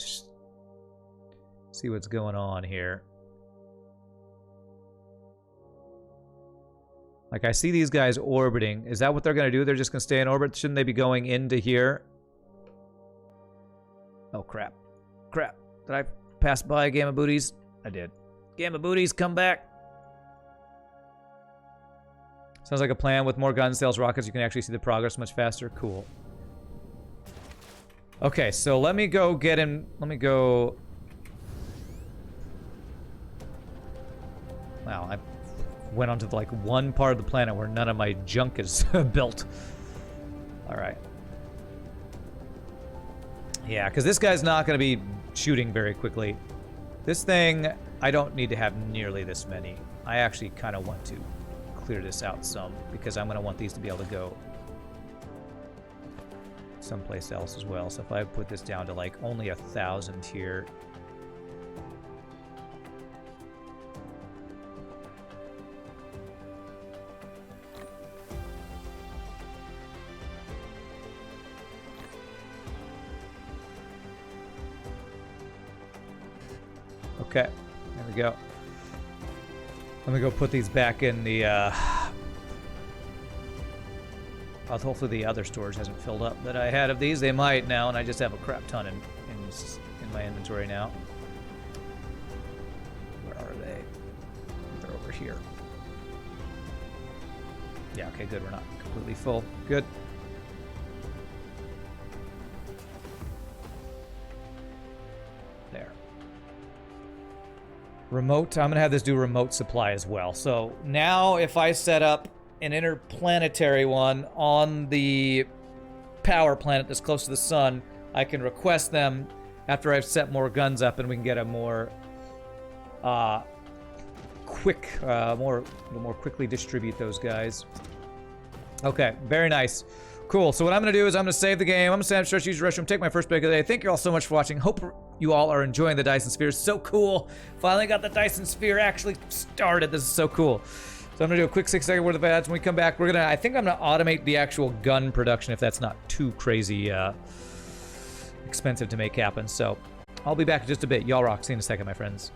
see what's going on here. Like, I see these guys orbiting. Is that what they're going to do? They're just going to stay in orbit? Shouldn't they be going into here? Oh, crap. Crap. Did I pass by Gamma Booties? I did. Gamma Booties, come back. Sounds like a plan. With more gun sales rockets, you can actually see the progress much faster. Cool. Okay, so let me go get in. Let me go. Wow, I went onto like one part of the planet where none of my junk is built. All right. Yeah, because this guy's not going to be shooting very quickly. This thing, I don't need to have nearly this many. I actually kind of want to clear this out some, because I'm going to want these to be able to go someplace else as well. So if I put this down to like only 1,000 here. Okay, there we go. Let me go put these back in the, hopefully the other storage hasn't filled up that I had of these. They might now, and I just have a crap ton in my inventory now. Where are they? They're over here. Yeah, okay, good. We're not completely full. Good. There. Remote. I'm going to have this do remote supply as well. So now if I set up an interplanetary one on the power planet that's close to the sun, I can request them after I've set more guns up, and we can get a more more quickly distribute those guys. Okay, very nice. Cool. So what I'm going to do is I'm going to save the game. I'm going to stand up, stretch, use the restroom, take my first break of the day. Thank you all so much for watching. Hope you all are enjoying the Dyson Sphere. So cool. Finally got the Dyson Sphere actually started. This is so cool. So I'm going to do a quick 6-second worth of ads. When we come back, I think I'm going to automate the actual gun production if that's not too crazy expensive to make happen. So I'll be back in just a bit. Y'all rock. See you in a second, my friends.